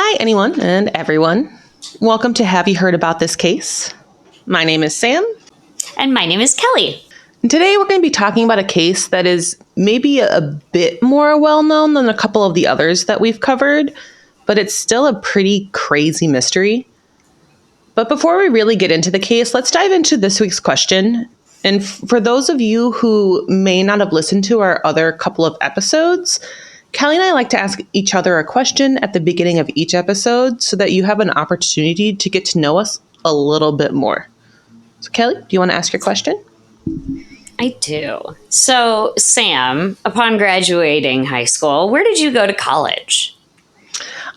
Hi, anyone and everyone. Welcome to Have You Heard About This Case? My name is Sam. And my name is Kelly. And today we're going to be talking about a case that is maybe a bit more well-known than a couple of the others that we've covered, but it's still a pretty crazy mystery. But before we really get into the case, let's dive into this week's question. And for those of you who may not have listened to our other couple of episodes, Kelly and I like to ask each other a question at the beginning of each episode so that you have an opportunity to get to know us a little bit more. So Kelly, do you want to ask your question? I do. So, Sam, upon graduating high school, where did you go to college?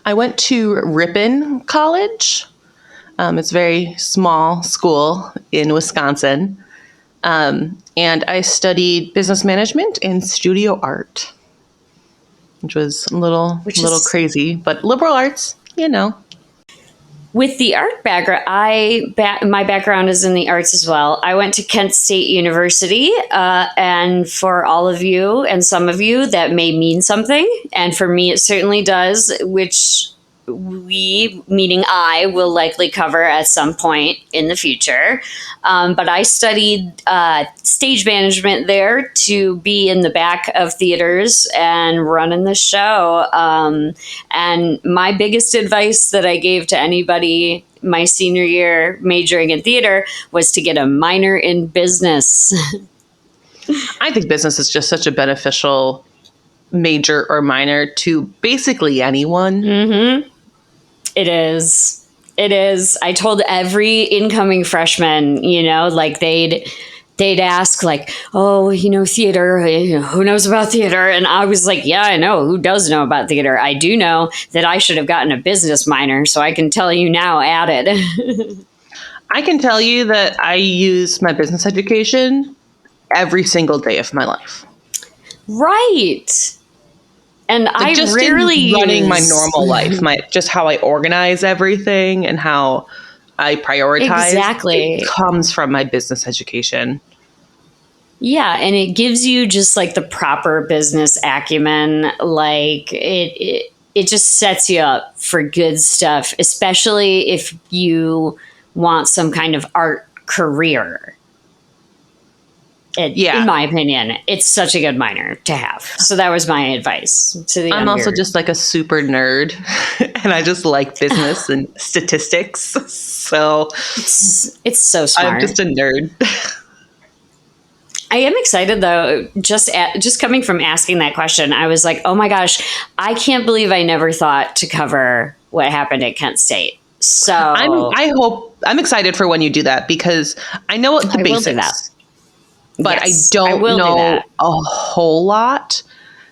I went to Ripon College. It's a very small school in Wisconsin. And I studied business management and studio art, which was a little crazy, but liberal arts, you know. With the art background, my background is in the arts as well. I went to Kent State University, and for all of you and some of you, that may mean something. And for me, it certainly does, which we, meaning I, will likely cover at some point in the future. But I studied stage management there to be in the back of theaters and running the show. And my biggest advice that I gave to anybody my senior year majoring in theater was to get a minor in business. I think business is just such a beneficial major or minor to basically anyone. Mm-hmm. It is. It is. I told every incoming freshman, like they'd ask like, oh, theater, who knows about theater? And I was like, yeah, I know. Who does know about theater? I do know that I should have gotten a business minor. So I can tell you now, add it. I can tell you that I use my business education every single day of my life. Right. And like I just rarely running my normal life, just how I organize everything and how I prioritize. Exactly. It comes from my business education. Yeah, and it gives you just like the proper business acumen. Like it just sets you up for good stuff, especially if you want some kind of art career. In my opinion, it's such a good minor to have. So that was my advice to the I'm also just like a super nerd and I just like business and statistics. So it's so smart. I'm just a nerd. I am excited though. Just coming from asking that question, I was like, oh my gosh, I can't believe I never thought to cover what happened at Kent State. So I'm excited for when you do that because I know the basics. Will do that. But yes, I don't know a whole lot.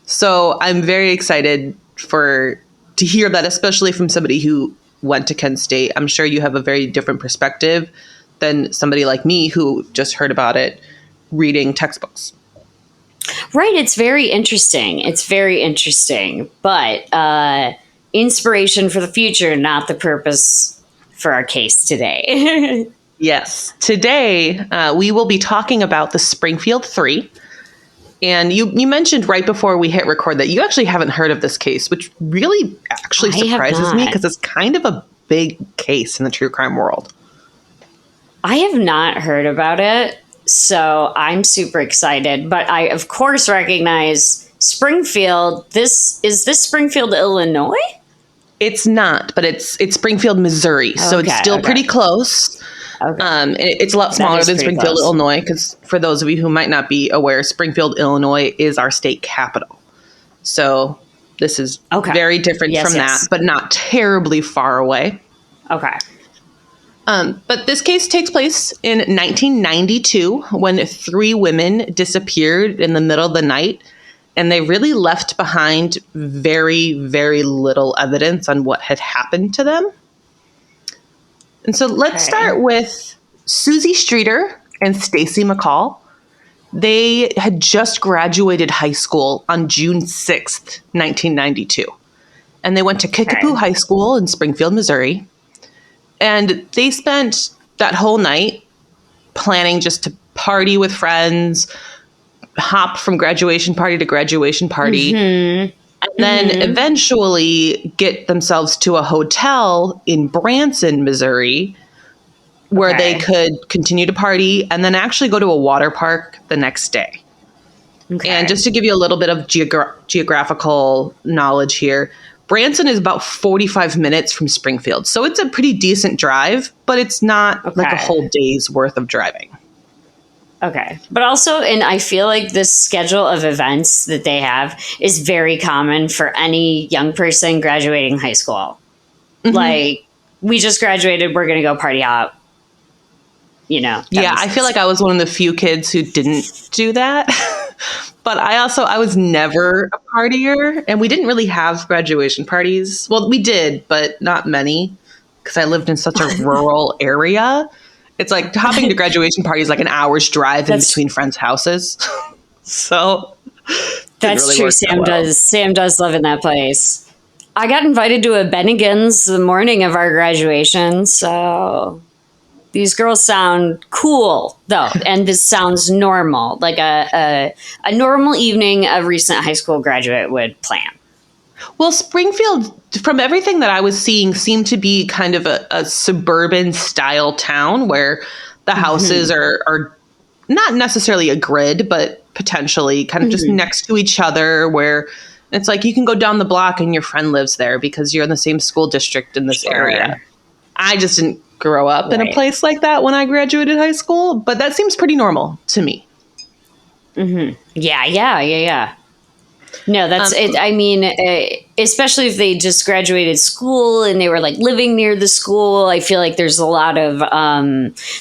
So I'm very excited to hear that, especially from somebody who went to Kent State. I'm sure you have a very different perspective than somebody like me who just heard about it reading textbooks. Right. It's very interesting. But inspiration for the future, not the purpose for our case today. Yes. Today, we will be talking about the Springfield Three. And you mentioned right before we hit record that you actually haven't heard of this case, which really actually surprises me because it's kind of a big case in the true crime world. I have not heard about it, so I'm super excited. But I, of course, recognize Springfield. Is this Springfield, Illinois? It's not, but it's Springfield, Missouri. So it's still pretty close. Okay. It's a lot smaller than Springfield, Illinois, because for those of you who might not be aware, Springfield, Illinois is our state capital. So this is very different from that, but not terribly far away. Okay. But this case takes place in 1992 when 3 women disappeared in the middle of the night, and they really left behind very, very little evidence on what had happened to them. And so let's start with Susie Streeter and Stacy McCall. They had just graduated high school on June 6th, 1992. And they went to Kickapoo High School in Springfield, Missouri. And they spent that whole night planning just to party with friends, hop from graduation party to graduation party. Mm-hmm. and then eventually get themselves to a hotel in Branson, Missouri, where they could continue to party and then actually go to a water park the next day. Okay. And just to give you a little bit of geographical knowledge here, Branson is about 45 minutes from Springfield. So it's a pretty decent drive, but it's not like a whole day's worth of driving. Okay. But also, and I feel like this schedule of events that they have is very common for any young person graduating high school. Mm-hmm. Like, we just graduated, we're going to go party out. You know? Yeah, I feel like I was one of the few kids who didn't do that. But I was never a partier, and we didn't really have graduation parties. Well, we did, but not many, because I lived in such a rural area. It's like hopping to graduation parties like an hour's drive in between friends' houses. So that's really true. Sam does live in that place. I got invited to a Bennigan's the morning of our graduation, so these girls sound cool, though, and this sounds normal, like a normal evening a recent high school graduate would plan. Well, Springfield, from everything that I was seeing, seemed to be kind of a suburban style town where the houses are not necessarily a grid, but potentially kind of just next to each other, where it's like you can go down the block and your friend lives there because you're in the same school district in this area. I just didn't grow up in a place like that when I graduated high school, but that seems pretty normal to me. Yeah. No, that's it. I mean, especially if they just graduated school and they were like living near the school, I feel like there's a lot of,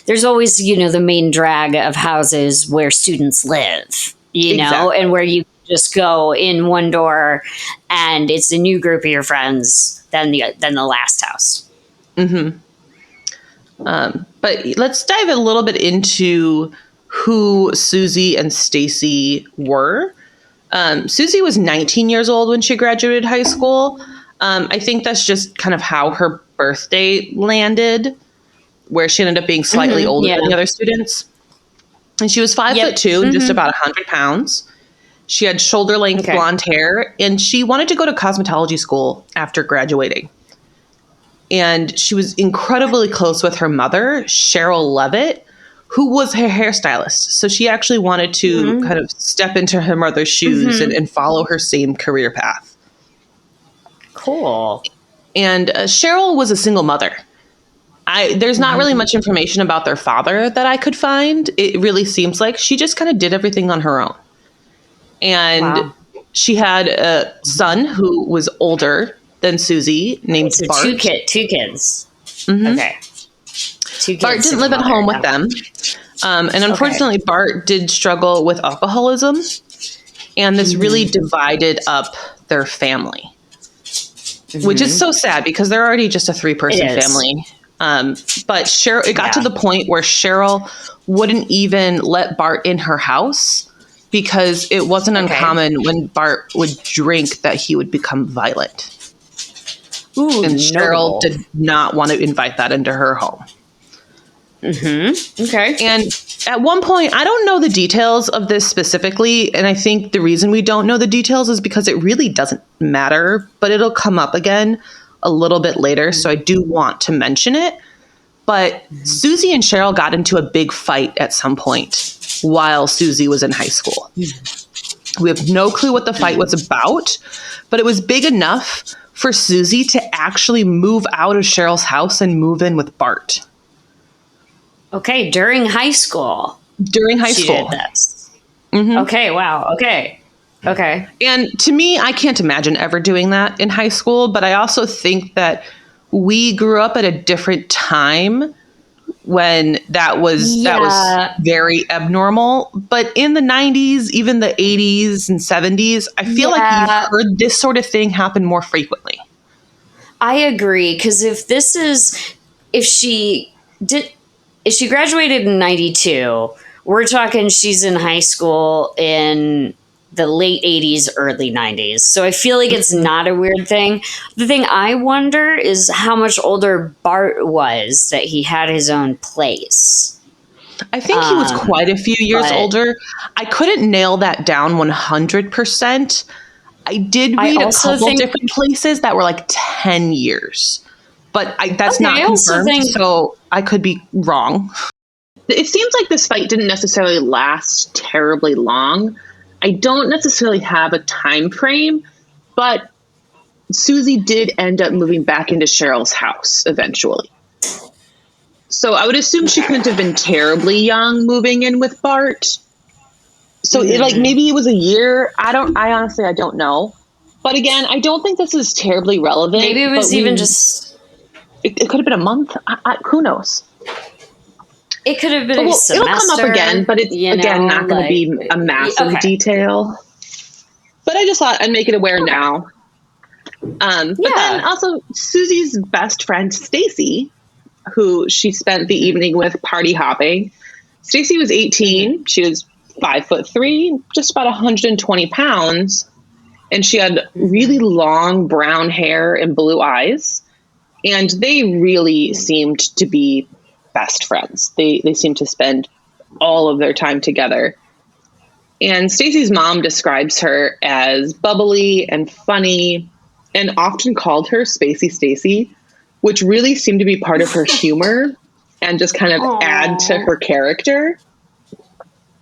there's always, the main drag of houses where students live, know, and where you just go in one door and it's a new group of your friends than the last house. Mm-hmm. But let's dive a little bit into who Susie and Stacy were. Susie was 19 years old when she graduated high school. I think that's just kind of how her birthday landed, where she ended up being slightly older than the other students. And she was 5'2" and just about 100 pounds. She had shoulder-length blonde hair, and she wanted to go to cosmetology school after graduating. And she was incredibly close with her mother, Cheryl Levitt, who was her hairstylist. So she actually wanted to kind of step into her mother's shoes and follow her same career path. Cool. And Cheryl was a single mother. There's not really much information about their father that I could find. It really seems like she just kind of did everything on her own. And she had a son who was older than Susie, named Bart. Two kids. Okay. Bart didn't live at home with them. And unfortunately, Bart did struggle with alcoholism. And this really divided up their family, which is so sad because they're already just a 3-person family. But Cheryl, it got to the point where Cheryl wouldn't even let Bart in her house because it wasn't uncommon when Bart would drink that he would become violent. Ooh, and Cheryl did not want to invite that into her home. Okay. And at one point, I don't know the details of this specifically, and I think the reason we don't know the details is because it really doesn't matter, but it'll come up again a little bit later, so I do want to mention it. But Susie and Cheryl got into a big fight at some point while Susie was in high school. We have no clue what the fight was about, but it was big enough for Susie to actually move out of Cheryl's house and move in with Bart. Okay, during high school. During high school. Did this. Okay, wow. Okay. And to me, I can't imagine ever doing that in high school, but I also think that we grew up at a different time when that was very abnormal. But in the 90s, even the 80s and 70s, I feel like you've heard this sort of thing happen more frequently. I agree, because if she graduated in 92, we're talking she's in high school in the late 80s, early 90s. So I feel like it's not a weird thing. The thing I wonder is how much older Bart was that he had his own place. I think he was quite a few years older. I couldn't nail that down 100%. I did read a couple different places that were like 10 years, but that's not confirmed, so I could be wrong. It seems like this fight didn't necessarily last terribly long. I don't necessarily have a time frame, but Susie did end up moving back into Cheryl's house eventually. So I would assume she couldn't have been terribly young moving in with Bart. So maybe it was a year. I honestly don't know. But again, I don't think this is terribly relevant. Maybe it was even just... It could have been a month. Who knows? It could have been a semester. It'll come up again, but it's, again, not going to be a massive detail. But I just thought I'd make it aware now. But then also Susie's best friend, Stacy, who she spent the evening with party hopping. Stacy was 18. She was 5'3", just about 120 pounds. And she had really long brown hair and blue eyes. And they really seemed to be best friends. They seemed to spend all of their time together. And Stacy's mom describes her as bubbly and funny and often called her Spacey Stacy, which really seemed to be part of her humor and just kind of add to her character.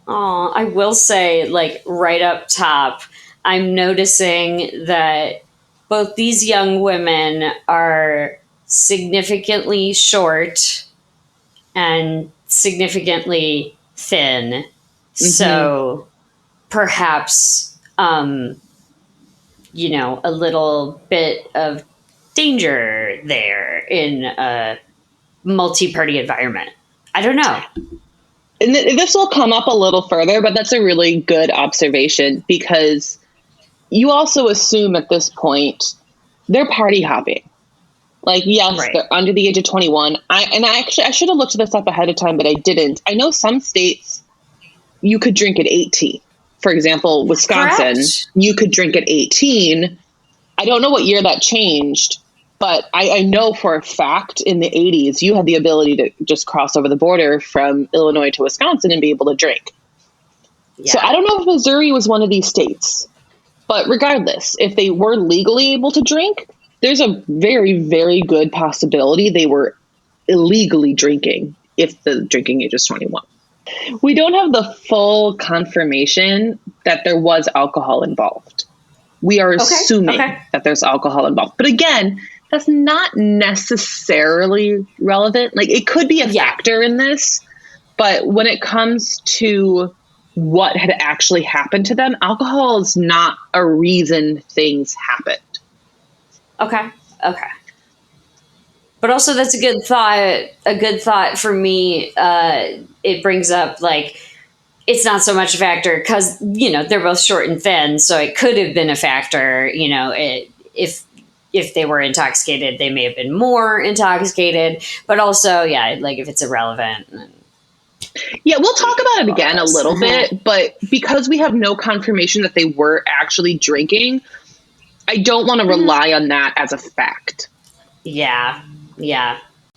Oh, I will say, like, right up top, I'm noticing that both these young women are significantly short and significantly thin. Mm-hmm. So perhaps, a little bit of danger there in a multi-party environment. I don't know. And this will come up a little further, but that's a really good observation because you also assume at this point they're party hopping. Like, yes, they're under the age of 21. I should have looked this up ahead of time, but I didn't. I know some states you could drink at 18. For example, Wisconsin, you could drink at 18. I don't know what year that changed, but I know for a fact in the 80s, you had the ability to just cross over the border from Illinois to Wisconsin and be able to drink. Yeah. So I don't know if Missouri was one of these states, but regardless, if they were legally able to drink, there's a very, very good possibility they were illegally drinking if the drinking age is 21. We don't have the full confirmation that there was alcohol involved. We are assuming that there's alcohol involved. But again, that's not necessarily relevant. Like, it could be a factor in this, but when it comes to what had actually happened to them, alcohol is not a reason things happened. Okay. But also that's a good thought for me. It brings up, like, it's not so much a factor because, they're both short and thin. So it could have been a factor, if they were intoxicated, they may have been more intoxicated, but also, like if it's irrelevant. Yeah, we'll talk about it again a little bit, but because we have no confirmation that they were actually drinking, I don't want to rely on that as a fact. Yeah.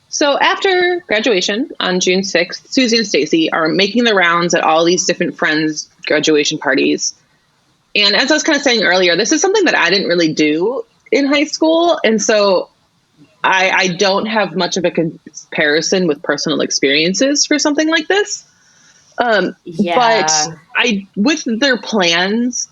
So after graduation on June 6th, Susie and Stacy are making the rounds at all these different friends' graduation parties. And as I was kind of saying earlier, this is something that I didn't really do in high school. And so I don't have much of a comparison with personal experiences for something like this. But with their plans,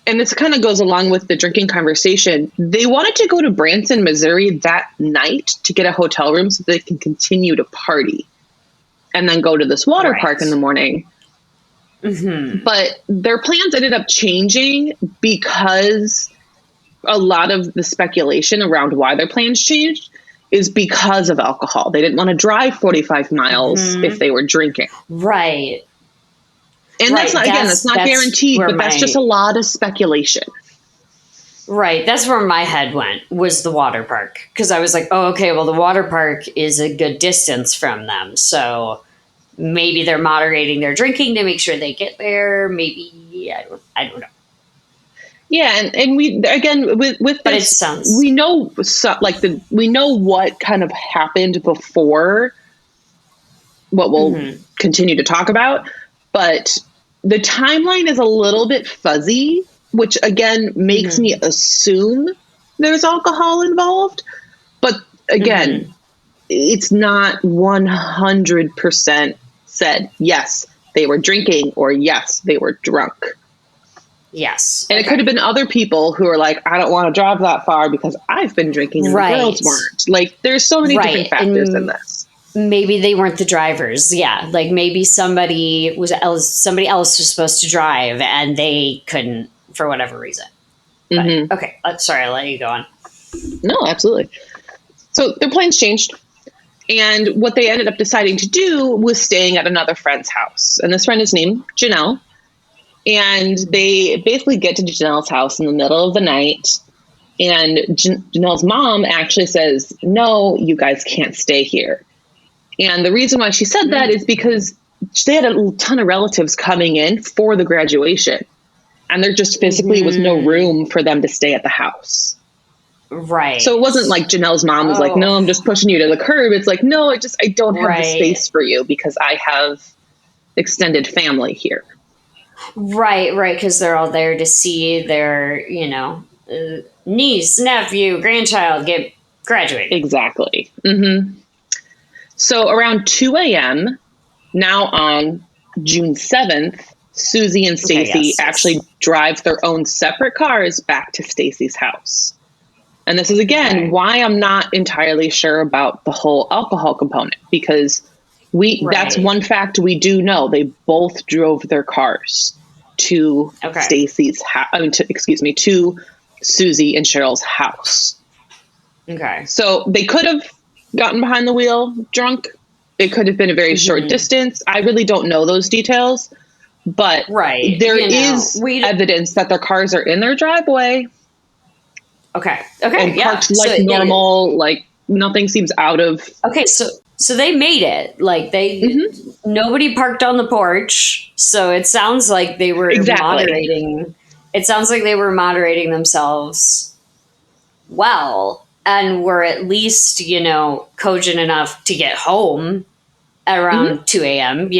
and this kind of goes along with the drinking conversation, they wanted to go to Branson, Missouri that night to get a hotel room so they can continue to party and then go to this water park in the morning. Mm-hmm. But their plans ended up changing because a lot of the speculation around why their plans changed is because of alcohol. They didn't want to drive 45 miles if they were drinking. Right. And that's not guaranteed, but that's just a lot of speculation. Right. That's where my head went, was the water park. Because I was like, oh, okay, well, the water park is a good distance from them. So maybe they're moderating their drinking to make sure they get there. Maybe, I don't know. Yeah, and we, again, with but this, it sounds... we know we know what kind of happened before what we'll continue to talk about. But the timeline is a little bit fuzzy which again makes me assume there's alcohol involved. But again, it's not 100% said, yes, they were drinking or yes, they were drunk. Yes. And it could have been other people who are like, I don't want to drive that far because I've been drinking and the girls weren't. Like, there's so many different factors in this. Maybe they weren't the drivers. Yeah. Like maybe somebody else was supposed to drive and they couldn't for whatever reason. But, okay. Sorry, I'll let you go on. No, absolutely. So their plans changed. And what they ended up deciding to do was staying at another friend's house. And this friend is named Janelle. And they basically get to Janelle's house in the middle of the night. And Janelle's mom actually says, no, you guys can't stay here. And the reason why she said that is because they had a ton of relatives coming in for the graduation. And there just physically was no room for them to stay at the house. Right. So it wasn't like Janelle's mom was like, no, I'm just pushing you to the curb. It's like, no, I don't have the space for you because I have extended family here. Right. Because they're all there to see their, niece, nephew, grandchild get graduated. Exactly. So around 2 a.m., now on June 7th, Susie and Stacy actually drive their own separate cars back to Stacy's house. And this is, again, why I'm not entirely sure about the whole alcohol component, because that's one fact we do know. They both drove their cars to Stacy's house. To Susie and Cheryl's house. Okay. So they could have gotten behind the wheel drunk. It could have been a very short distance. I really don't know those details, but there is evidence that their cars are in their driveway. Okay. And parked like normal, like nothing seems out of. Okay, so they made it. Like nobody parked on the porch. So it sounds like they were moderating. It sounds like they were moderating themselves well, and were at least, cogent enough to get home at around 2 a.m.,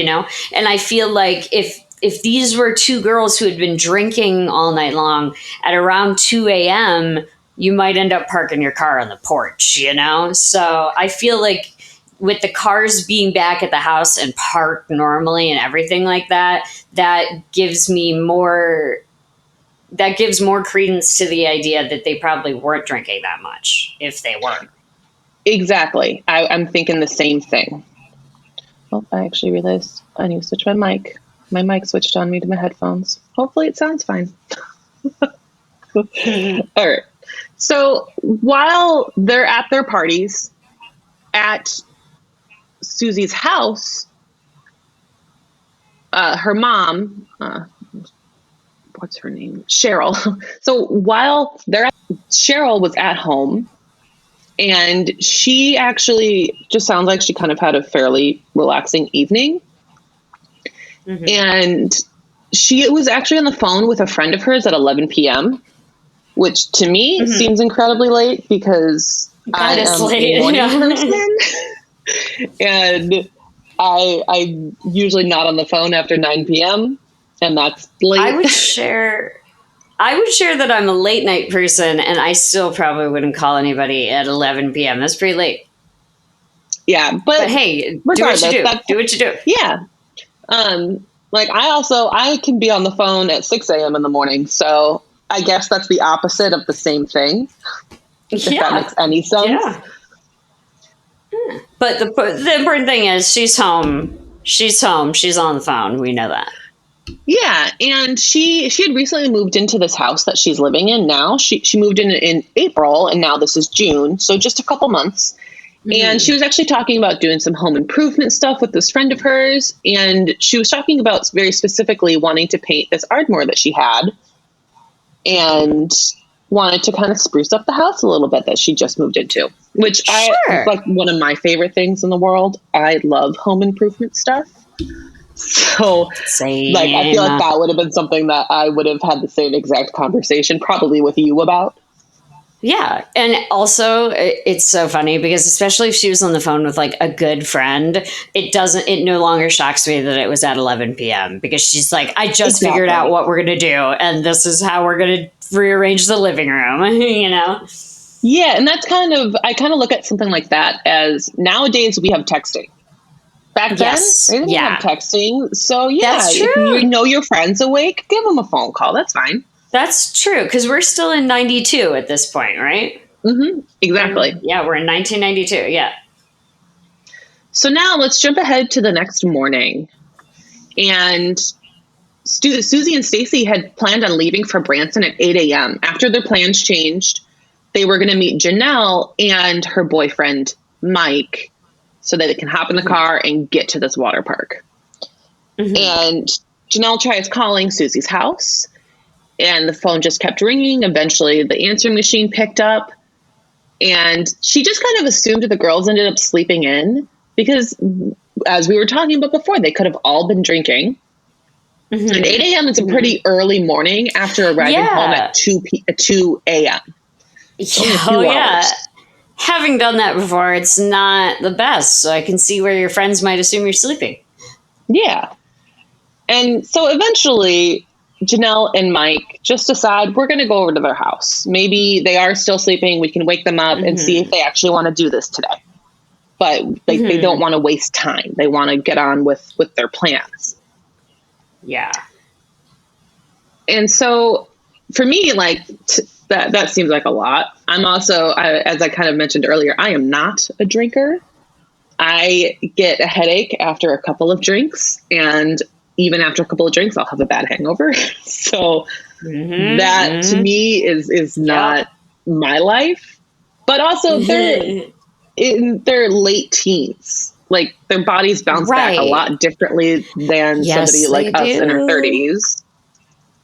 And I feel like if these were two girls who had been drinking all night long at around 2 a.m., you might end up parking your car on the porch, So I feel like with the cars being back at the house and parked normally and everything like that, that gives more credence to the idea that they probably weren't drinking that much, if they were. Exactly. I'm thinking the same thing. Oh, I actually realized I need to switch my mic. My mic switched on me to my headphones. Hopefully it sounds fine. All right. So while they're at their parties at Susie's house, her mom, what's her name? Cheryl. So while Cheryl was at home, and she actually just sounds like she kind of had a fairly relaxing evening. And she was actually on the phone with a friend of hers at 11 p.m., which to me seems incredibly late because I am a morning person. And I'm usually not on the phone after 9 p.m. and that's late. I would share that I'm a late night person, and I still probably wouldn't call anybody at 11 p.m. That's pretty late. Yeah, but hey, do what you do. Do what you do. Yeah. Like I can be on the phone at 6 a.m. in the morning, so I guess that's the opposite of the same thing. If that makes any sense. Yeah. But the important thing is she's home. She's home. She's on the phone. We know that. Yeah, and she had recently moved into this house that she's living in now. She moved in April, and now this is June, so just a couple months. And she was actually talking about doing some home improvement stuff with this friend of hers, and she was talking about very specifically wanting to paint this Ardmore that she had, and wanted to kind of spruce up the house a little bit that she just moved into, which is like one of my favorite things in the world. I love home improvement stuff. So Same. Like, I feel like that would have been something that I would have had the same exact conversation probably with you about. Yeah. And also it's so funny because especially if she was on the phone with like a good friend, it no longer shocks me that it was at 11 p.m. because she's like, I just figured out what we're going to do. And this is how we're going to rearrange the living room, you know? Yeah. And I kind of look at something like that as nowadays we have texting. Back then, they didn't have texting. So yeah, That's true. if you know your friend's awake, give them a phone call. That's fine. That's true, because we're still in 92 at this point, right? Mm-hmm. Exactly. Yeah, we're in 1992, yeah. So now let's jump ahead to the next morning. And Susie and Stacy had planned on leaving for Branson at 8 a.m. After their plans changed, they were going to meet Janelle and her boyfriend, Mike, so that they can hop in the car and get to this water park. Mm-hmm. And Janelle tries calling Susie's house. And the phone just kept ringing. Eventually, the answering machine picked up. And she just kind of assumed the girls ended up sleeping in because, as we were talking about before, they could have all been drinking. Mm-hmm. And 8 a.m. is a pretty early morning after arriving home at 2 a.m. Oh, yeah. Having done that before, it's not the best. So I can see where your friends might assume you're sleeping. Yeah. And so eventually, Janelle and Mike just decide we're going to go over to their house. Maybe they are still sleeping. We can wake them up and see if they actually want to do this today. But they don't want to waste time. They want to get on with their plans. Yeah. And so for me, like that seems like a lot. I'm also, as I kind of mentioned earlier, I am not a drinker. I get a headache after a couple of drinks, and even after a couple of drinks, I'll have a bad hangover. So that to me is not my life. But also they're in their late teens. Like their bodies bounce back a lot differently than somebody like us in our 30s.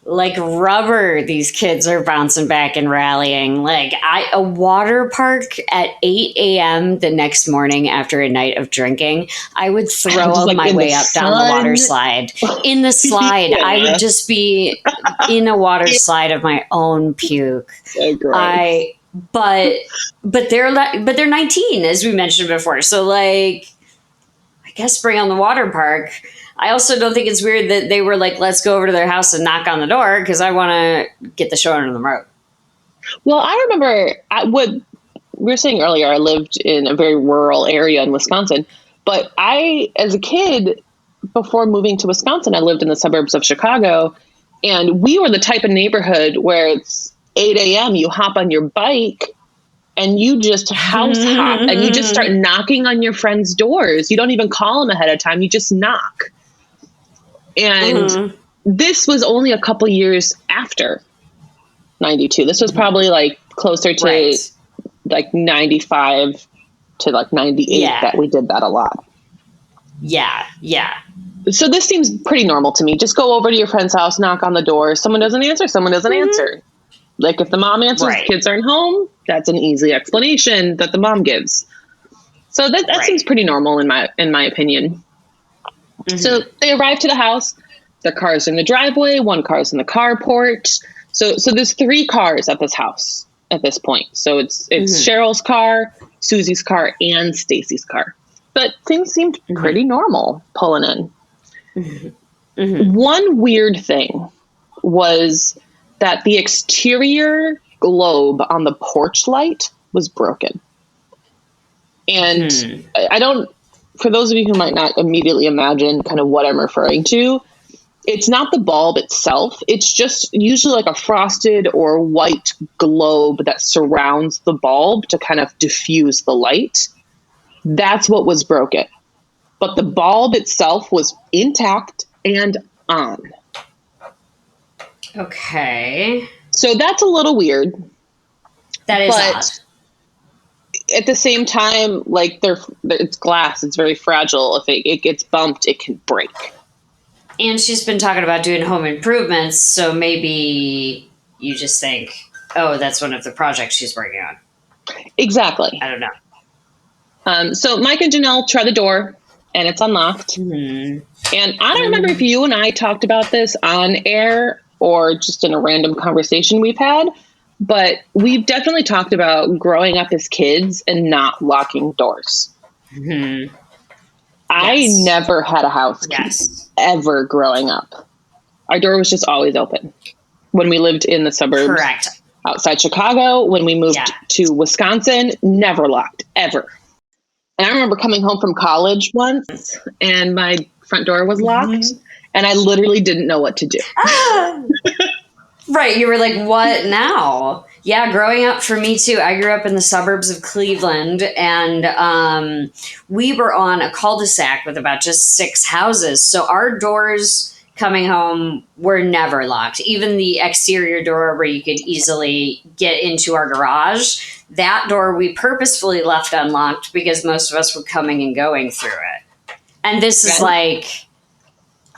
Like rubber, these kids are bouncing back and rallying. Like a water park at 8 a.m. the next morning after a night of drinking, I would throw my way up down the water slide. In the slide, I would just be in a water slide of my own puke. So gross. But they're 19, as we mentioned before. So like, I guess bring on the water park. I also don't think it's weird that they were like, let's go over to their house and knock on the door because I want to get the show on the road. Well, I remember what we were saying earlier. I lived in a very rural area in Wisconsin, but as a kid, before moving to Wisconsin, I lived in the suburbs of Chicago, and we were the type of neighborhood where it's 8 a.m. You hop on your bike and you just house hop and you just start knocking on your friends' doors. You don't even call them ahead of time. You just knock. And this was only a couple years after 92. This was probably like closer to like 95 to like 98 that we did that a lot. Yeah. Yeah. So this seems pretty normal to me. Just go over to your friend's house, knock on the door. Someone doesn't answer. Someone doesn't answer. Like if the mom answers, kids aren't home. That's an easy explanation that the mom gives. So that seems pretty normal in my opinion. So they arrive to the house. Their car's in the driveway. One car's in the carport. So there's 3 cars at this house at this point. So it's Cheryl's car, Susie's car, and Stacy's car. But things seemed pretty normal pulling in. One weird thing was that the exterior globe on the porch light was broken. And I don't, for those of you who might not immediately imagine kind of what I'm referring to, it's not the bulb itself. It's just usually like a frosted or white globe that surrounds the bulb to kind of diffuse the light. That's what was broken. But the bulb itself was intact and on. Okay. So that's a little weird. That is odd. At the same time, like it's glass. It's very fragile. If it gets bumped, it can break. And she's been talking about doing home improvements, so maybe you just think, oh, that's one of the projects she's working on. Exactly. I don't know. So Mike and Janelle try the door, and it's unlocked. And I don't remember if you and I talked about this on air or just in a random conversation we've had, but we've definitely talked about growing up as kids and not locking doors. Mm-hmm. I never had a house key ever growing up. Our door was just always open. When we lived in the suburbs outside Chicago, when we moved to Wisconsin, never locked, ever. And I remember coming home from college once and my front door was locked and I literally didn't know what to do. Right. You were like, what now? Yeah, growing up for me too. I grew up in the suburbs of Cleveland and we were on a cul-de-sac with about just 6 houses. So our doors coming home were never locked. Even the exterior door where you could easily get into our garage, that door we purposefully left unlocked because most of us were coming and going through it. And this is like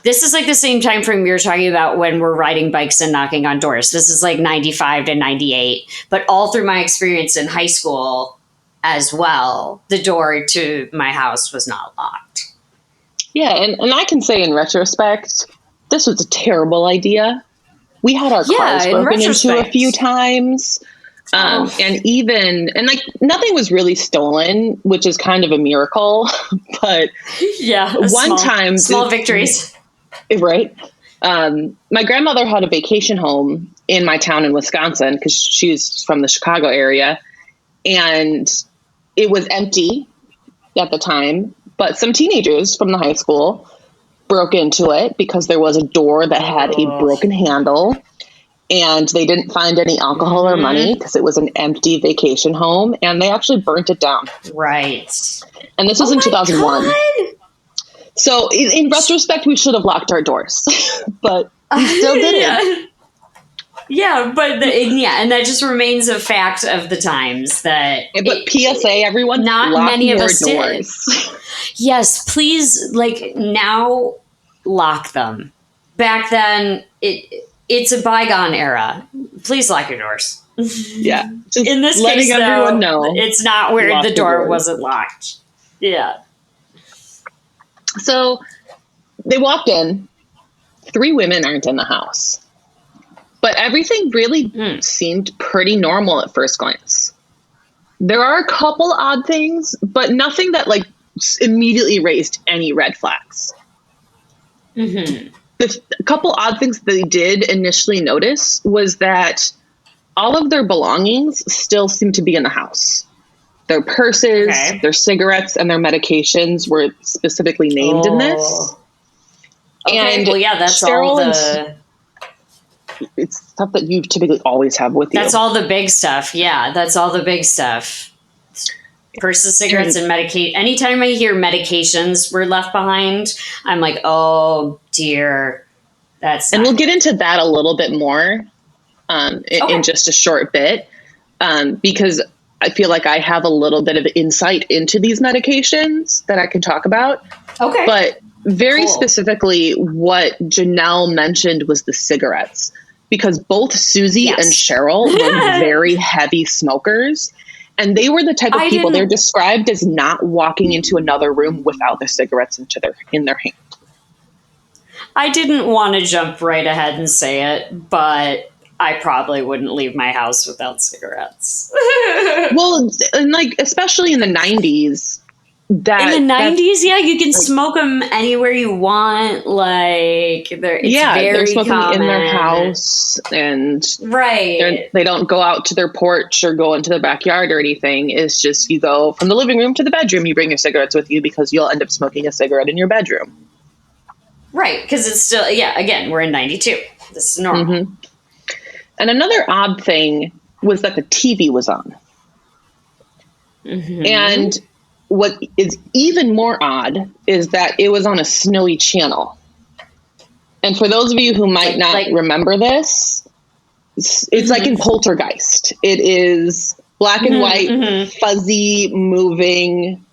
the same time frame you're talking about when we're riding bikes and knocking on doors. This is like 95 to 98. But all through my experience in high school as well, the door to my house was not locked. Yeah, and I can say in retrospect, this was a terrible idea. We had our cars broken into a few times. And like nothing was really stolen, which is kind of a miracle. But one time, small victories. Right. My grandmother had a vacation home in my town in Wisconsin because she's from the Chicago area. And it was empty at the time. But some teenagers from the high school broke into it because there was a door that had a broken handle. And they didn't find any alcohol or money because it was an empty vacation home. And they actually burnt it down. Right. And this was in 2001. God. So in retrospect, we should have locked our doors, but we still didn't. Yeah, but and that just remains a fact of the times that. But PSA, everyone, not many of us doors. did. Yes, please, like now, lock them. Back then, it's a bygone era. Please lock your doors. Yeah, just in this letting case, everyone though, know it's not where the door wasn't locked. Yeah. So they walked in. 3 women aren't in the house. But everything really seemed pretty normal at first glance. There are a couple odd things, but nothing that like immediately raised any red flags. Mm-hmm. The couple odd things they did initially notice was that all of their belongings still seemed to be in the house. Their purses, their cigarettes, and their medications were specifically named in this. Okay, and well, yeah, that's all the... It's stuff that you typically always have with you. That's all the big stuff. Yeah, that's all the big stuff. Purses, cigarettes, and medication. Anytime I hear medications were left behind, I'm like, oh, dear. And we'll get into that a little bit more in just a short bit because I feel like I have a little bit of insight into these medications that I can talk about. Okay. But very specifically, what Janelle mentioned was the cigarettes, because both Susie and Cheryl were very heavy smokers. And they were the type of people they're described as not walking into another room without their cigarettes in their hand. I didn't want to jump right ahead and say it, but I probably wouldn't leave my house without cigarettes. Well, and like, especially in the 90s. In the 90s, you can smoke them anywhere you want. Like, they're smoking common. In their house, and right, they don't go out to their porch or go into their backyard or anything. It's just you go from the living room to the bedroom. You bring your cigarettes with you because you'll end up smoking a cigarette in your bedroom. Right, because it's still again, we're in 92. This is normal. Mm-hmm. And another odd thing was that the TV was on, and what is even more odd is that it was on a snowy channel. And for those of you who might not remember this, it's like in Poltergeist. It is black and white, fuzzy, moving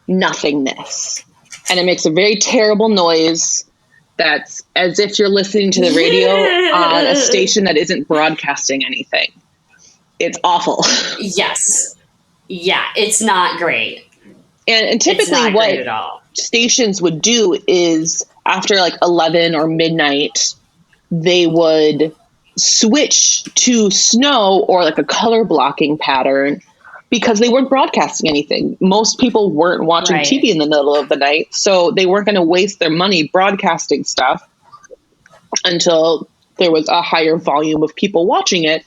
nothingness. And it makes a very terrible noise that's as if you're listening to the radio on a station that isn't broadcasting anything. It's awful. Yes. Yeah, it's not great. And typically what stations would do is after like 11 or midnight, they would switch to snow or like a color blocking pattern because they weren't broadcasting anything. Most people weren't watching Right. TV in the middle of the night, so they weren't going to waste their money broadcasting stuff until there was a higher volume of people watching it,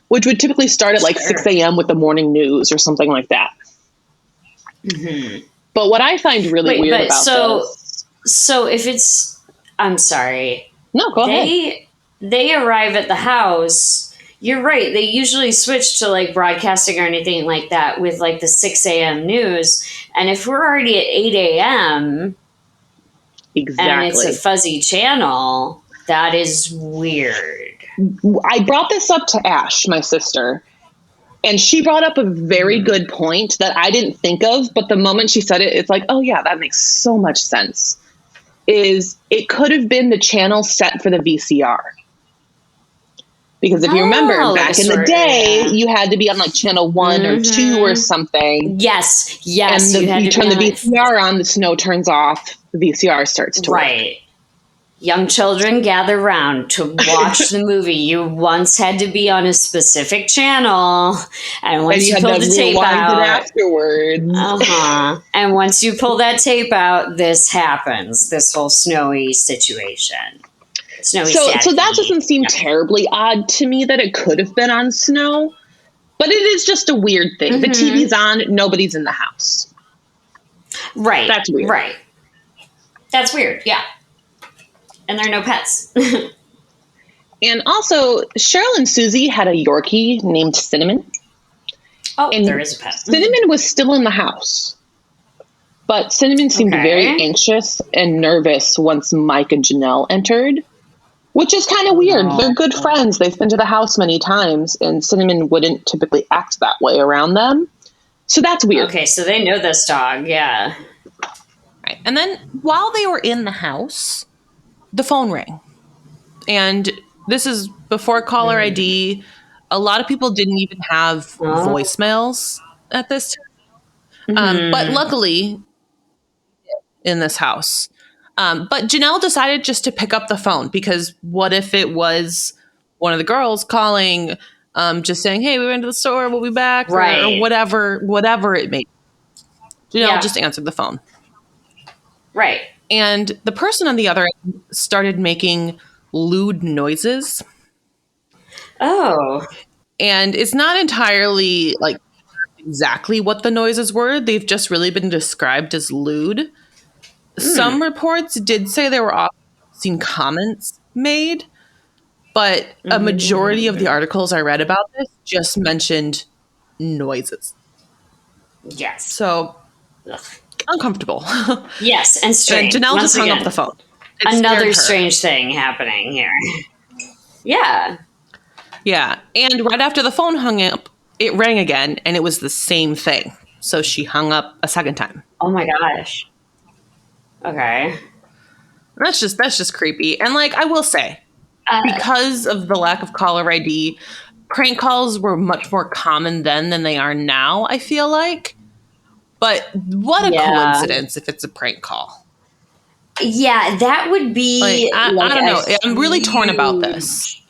which would typically start at like 6 a.m. with the morning news or something like that. Mm-hmm. But what I find really weird about this... So if it's... I'm sorry. No, go ahead. They arrive at the house... You're right. They usually switch to like broadcasting or anything like that with like the 6 a.m. news. And if we're already at 8 a.m. Exactly. and it's a fuzzy channel, that is weird. I brought this up to Ash, my sister, and she brought up a very good point that I didn't think of. But the moment she said it, it's like, oh, yeah, that makes so much sense. Is it could have been the channel set for the VCR. Because if you remember, back in the day, you had to be on like channel 1 or 2 or something. Yes. And you turn the VCR on, the snow turns off, the VCR starts to work. Right. Young children gather round to watch the movie. You once had to be on a specific channel, and once you pulled the tape out afterwards. And once you pull that tape out, this happens. This whole snowy situation. So that doesn't seem terribly odd to me that it could have been on snow, but it is just a weird thing. Mm-hmm. The TV's on, nobody's in the house. Right. That's weird. Right. That's weird. Yeah. And there are no pets. And also, Cheryl and Susie had a Yorkie named Cinnamon. Oh, and there is a pet. Cinnamon was still in the house. But Cinnamon seemed very anxious and nervous once Mike and Janelle entered. Which is kind of weird. They're good friends. They've been to the house many times, and Cinnamon wouldn't typically act that way around them. So that's weird. Okay, so they know this dog, yeah. Right. And then while they were in the house, the phone rang. And this is before caller ID. A lot of people didn't even have voicemails at this time. But luckily, in this house... but Janelle decided just to pick up the phone because what if it was one of the girls calling, just saying, hey, we went to the store, we'll be back, or whatever it may be. Janelle just answered the phone. Right. And the person on the other end started making lewd noises. Oh. And it's not entirely like exactly what the noises were. They've just really been described as lewd. Some reports did say there were obscene comments made, but a majority of the articles I read about this just mentioned noises. Yes. So, uncomfortable. Yes, and strange. And Janelle just hung up the phone. Another strange thing happening here. Yeah. Yeah, and right after the phone hung up, it rang again, and it was the same thing. So she hung up a second time. Oh my gosh. Okay. That's just creepy. And like I will say, because of the lack of caller ID, prank calls were much more common then than they are now, I feel like. But what a coincidence if it's a prank call. Yeah, that would be I don't know. I'm really torn about this.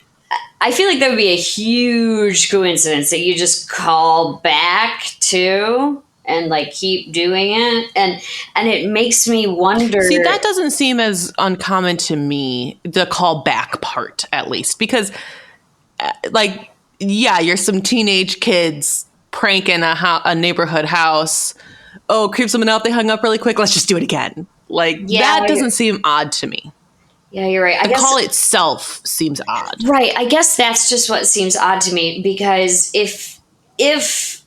I feel like that would be a huge coincidence that you just call back to and like keep doing it, and it makes me wonder. See, that doesn't seem as uncommon to me, the call back part, at least, because like, yeah, you're some teenage kids pranking a neighborhood house. Oh, creep someone out, they hung up really quick, let's just do it again. Like, that doesn't seem odd to me. Yeah, you're right. The call itself seems odd. Right. I guess that's just what seems odd to me, because if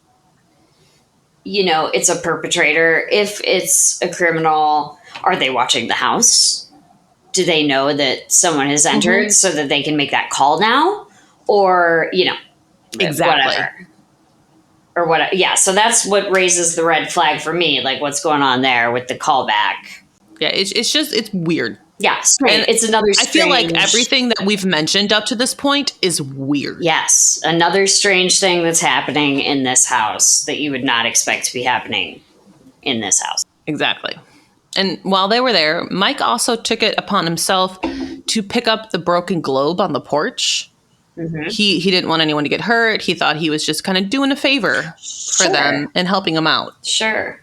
you know, it's a perpetrator, if it's a criminal, are they watching the house? Do they know that someone has entered so that they can make that call now? Or, you know, whatever. Or what? Yeah. So that's what raises the red flag for me. Like, what's going on there with the callback? Yeah. It's weird. Yeah. And it's another strange... I feel like everything that we've mentioned up to this point is weird. Yes. Another strange thing that's happening in this house that you would not expect to be happening in this house. Exactly. And while they were there, Mike also took it upon himself to pick up the broken globe on the porch. He didn't want anyone to get hurt. He thought he was just kind of doing a favor for them and helping them out. Sure.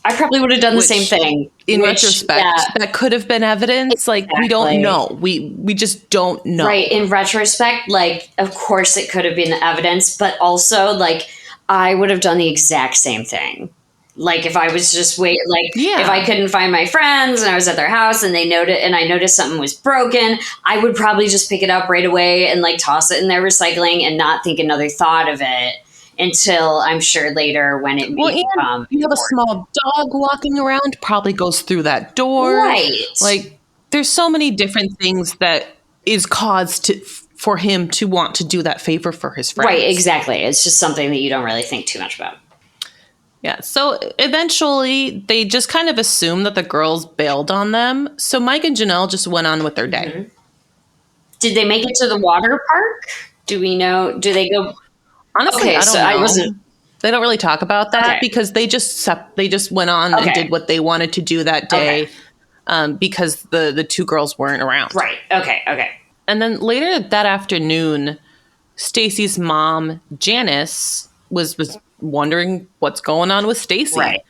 I probably would have done the same thing. In retrospect, that could have been evidence. Like, we don't know. We just don't know. Right. In retrospect, like, of course it could have been evidence, but also, like, I would have done the exact same thing. Like, if I was just if I couldn't find my friends and I was at their house and I noticed something was broken, I would probably just pick it up right away and, like, toss it in their recycling and not think another thought of it. Until I'm sure later when it may become you have a small dog walking around, probably goes through that door. Right. Like, there's so many different things that is caused for him to want to do that favor for his friends. Right, exactly. It's just something that you don't really think too much about. Yeah, so eventually they just kind of assumed that the girls bailed on them. So Mike and Janelle just went on with their day. Did they make it to the water park? Do we know? Do they go... Honestly, I don't know. They don't really talk about that because they just went on and did what they wanted to do that day because the two girls weren't around. Right. Okay. And then later that afternoon, Stacy's mom, Janice, was wondering what's going on with Stacy. Right.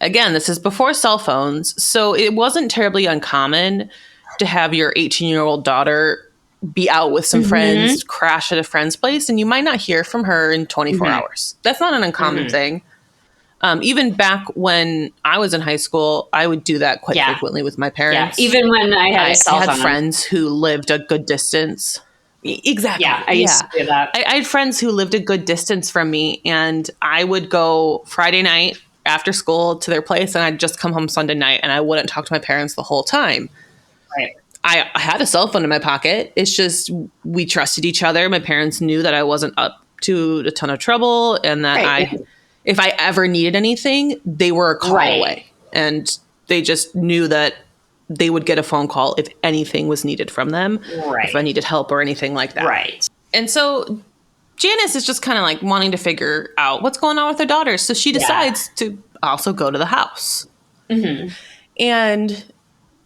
Again, this is before cell phones, so it wasn't terribly uncommon to have your 18-year-old daughter be out with some friends, crash at a friend's place, and you might not hear from her in 24 hours. That's not an uncommon thing. Even back when I was in high school, I would do that quite frequently with my parents. Yeah, even when I had a cell phone. I had friends who lived a good distance. Exactly. Yeah, I used to do that. I had friends who lived a good distance from me, and I would go Friday night after school to their place, and I'd just come home Sunday night, and I wouldn't talk to my parents the whole time. Right. I had a cell phone in my pocket. It's just we trusted each other. My parents knew that I wasn't up to a ton of trouble and that if I ever needed anything, they were a call away. And they just knew that they would get a phone call if anything was needed from them, if I needed help or anything like that. Right. And so Janice is just kind of like wanting to figure out what's going on with her daughter. So she decides to also go to the house. And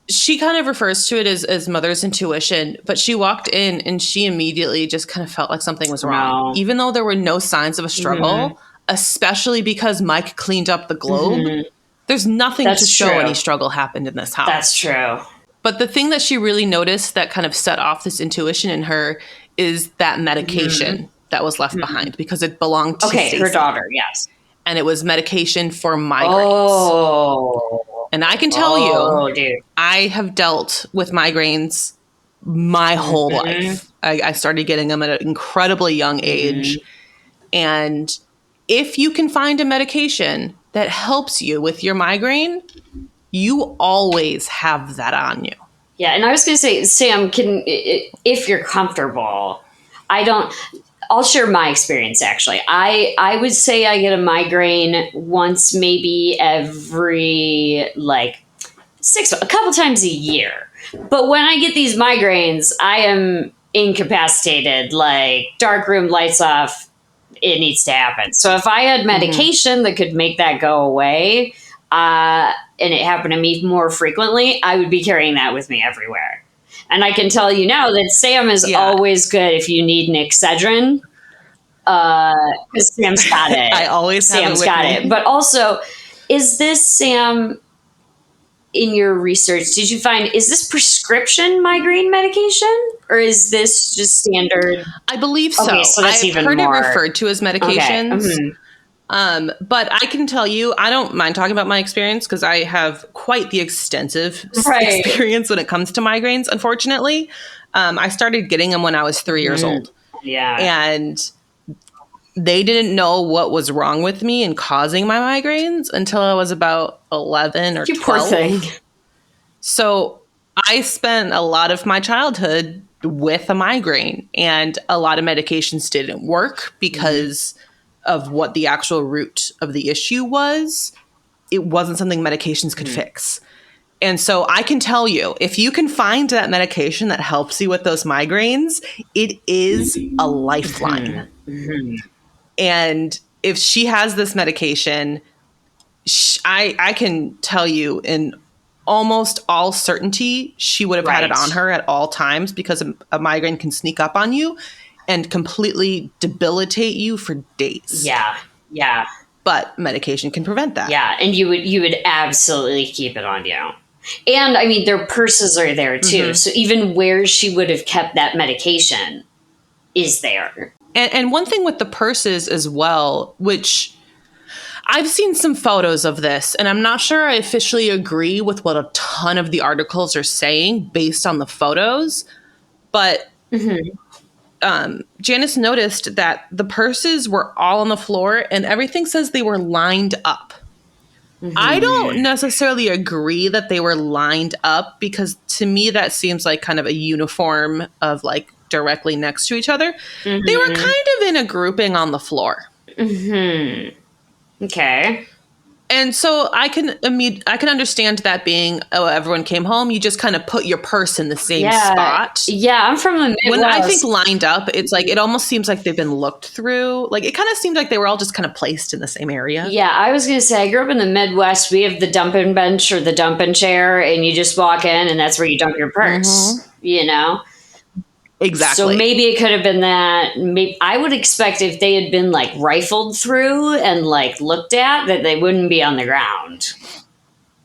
she kind of refers to it as mother's intuition, but she walked in and she immediately just kind of felt like something was wrong, even though there were no signs of a struggle, especially because Mike cleaned up the globe. There's nothing to show any struggle happened in this house. That's true. But the thing that she really noticed that kind of set off this intuition in her is that medication that was left behind because it belonged to Stacey. Her daughter, yes. And it was medication for migraines. Oh. And I can tell you, I have dealt with migraines my whole life. I started getting them at an incredibly young age. And if you can find a medication that helps you with your migraine, you always have that on you. Yeah, and I was going to say, Sam, if you're comfortable, I'll share my experience, actually. I would say I get a migraine once, maybe every, a couple times a year. But when I get these migraines, I am incapacitated, like dark room, lights off, it needs to happen. So if I had medication that could make that go away, and it happened to me more frequently, I would be carrying that with me everywhere. And I can tell you now that Sam is always good if you need an Excedrin, because Sam's got it. I always have Sam's it with got me. it. But also, is this, Sam, in your research, did you find, is this prescription migraine medication? Or is this just standard? I believe so. Okay, so that's I've even heard more. it referred to as medications. Okay. But I can tell you, I don't mind talking about my experience because I have quite the extensive experience when it comes to migraines, unfortunately. I started getting them when I was 3 years old. Yeah. And they didn't know what was wrong with me and causing my migraines until I was about 11 or 12. You poor thing. So I spent a lot of my childhood with a migraine, and a lot of medications didn't work because of what the actual root of the issue was. It wasn't something medications could fix. And so I can tell you, if you can find that medication that helps you with those migraines, it is a lifeline. And if she has this medication, I can tell you in almost all certainty she would have had it on her at all times, because a migraine can sneak up on you and completely debilitate you for days. Yeah. Yeah. But medication can prevent that. Yeah. And you would absolutely keep it on you. And I mean, their purses are there too. So even where she would have kept that medication is there. And one thing with the purses as well, which I've seen some photos of this, and I'm not sure I officially agree with what a ton of the articles are saying based on the photos, but Janice noticed that the purses were all on the floor, and everything says they were lined up. I don't necessarily agree that they were lined up, because to me that seems like kind of a uniform of like directly next to each other. They were kind of in a grouping on the floor. Okay. And so I can understand that being, oh, everyone came home. You just kind of put your purse in the same spot. Yeah, I'm from the Midwest. When I think lined up, it's like, it almost seems like they've been looked through. Like, it kind of seemed like they were all just kind of placed in the same area. Yeah, I was going to say, I grew up in the Midwest. We have the dumping bench or the dumping chair, and you just walk in, and that's where you dump your purse, you know? Exactly. So maybe it could have been that. Maybe, I would expect if they had been like rifled through and like looked at, that they wouldn't be on the ground.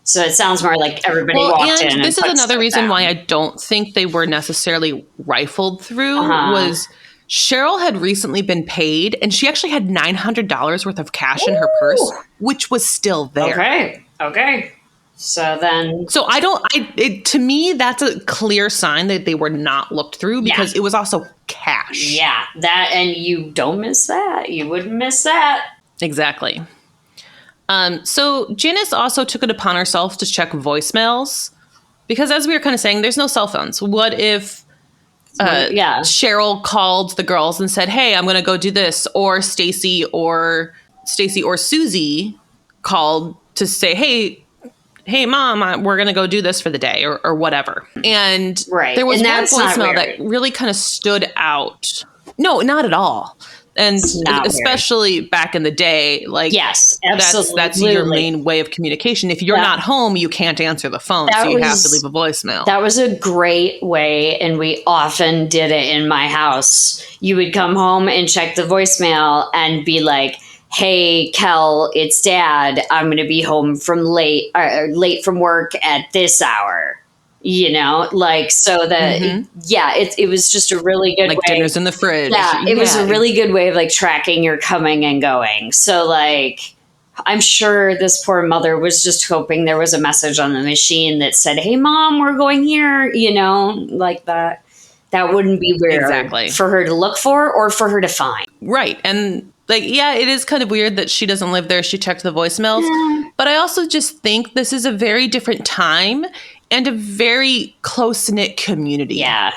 So it sounds more like everybody walked in. And this is another reason why I don't think they were necessarily rifled through. Was Cheryl had recently been paid, and she actually had $900 worth of cash in her purse, which was still there. Okay. So to me, that's a clear sign that they were not looked through, because it was also cash. Yeah, and you don't miss that. You wouldn't miss that. Exactly. So Janice also took it upon herself to check voicemails, because as we were kind of saying, there's no cell phones. What if Cheryl called the girls and said, hey, I'm going to go do this, or Stacy or Susie called to say, hey, Mom, we're going to go do this for the day, or whatever. And there was one voicemail that really kind of stood out. No, not at all. And especially back in the day, like, yes, absolutely. That's your main way of communication. If you're not home, you can't answer the phone, so you have to leave a voicemail. That was a great way, and we often did it in my house. You would come home and check the voicemail and be like, hey, Kel, it's Dad. I'm going to be home from late from work at this hour. You know, like, so that, it was just a really good way. Like dinner's in the fridge. Yeah, it was a really good way of like tracking your coming and going. So like, I'm sure this poor mother was just hoping there was a message on the machine that said, hey, Mom, we're going here, you know, like that. That wouldn't be weird for her to look for or for her to find. Right. And like, yeah, it is kind of weird that she doesn't live there. She checked the voicemails. But I also just think this is a very different time and a very close-knit community. Yeah.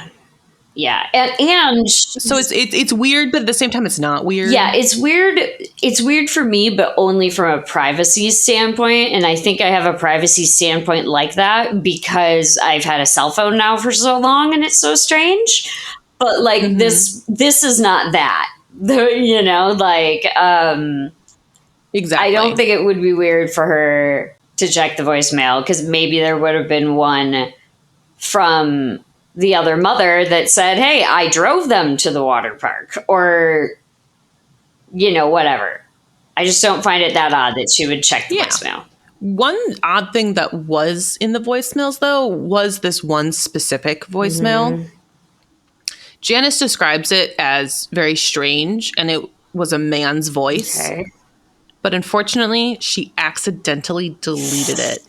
And so it's weird, but at the same time, it's not weird. Yeah, it's weird. It's weird for me, but only from a privacy standpoint. And I think I have a privacy standpoint like that because I've had a cell phone now for so long, and it's so strange. But like this is not that. You know, like exactly. I don't think it would be weird for her to check the voicemail, because maybe there would have been one from the other mother that said, hey, I drove them to the water park, or, you know, whatever. I just don't find it that odd that she would check the voicemail. One odd thing that was in the voicemails, though, was this one specific voicemail. Janice describes it as very strange, and it was a man's voice. Okay. But unfortunately, she accidentally deleted it,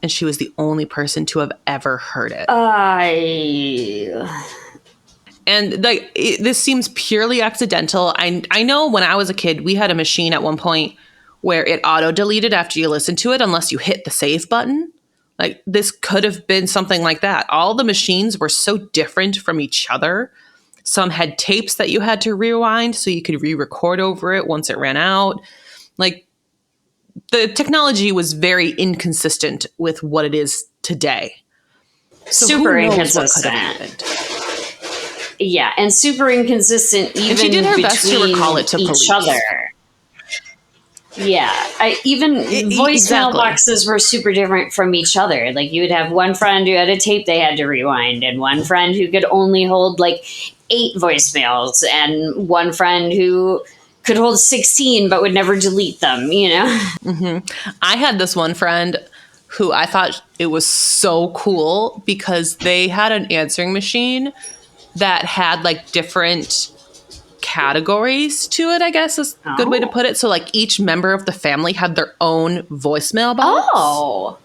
and she was the only person to have ever heard it. And like, this seems purely accidental. I know when I was a kid, we had a machine at one point where it auto-deleted after you listened to it unless you hit the save button. Like, this could have been something like that. All the machines were so different from each other. Some had tapes that you had to rewind so you could re-record over it once it ran out. Like, the technology was very inconsistent with what it is today. So super inconsistent. Yeah, and super inconsistent even and she did her best to recall it to police. Other. Yeah, even voicemail exactly. boxes were super different from each other. Like you would have one friend who had a tape they had to rewind, and one friend who could only hold like 8 voicemails, and one friend who could hold 16 but would never delete them. I had this one friend who I thought it was so cool because they had an answering machine that had like different categories to it, I guess is a good way to put it. So like each member of the family had their own voicemail box. Oh.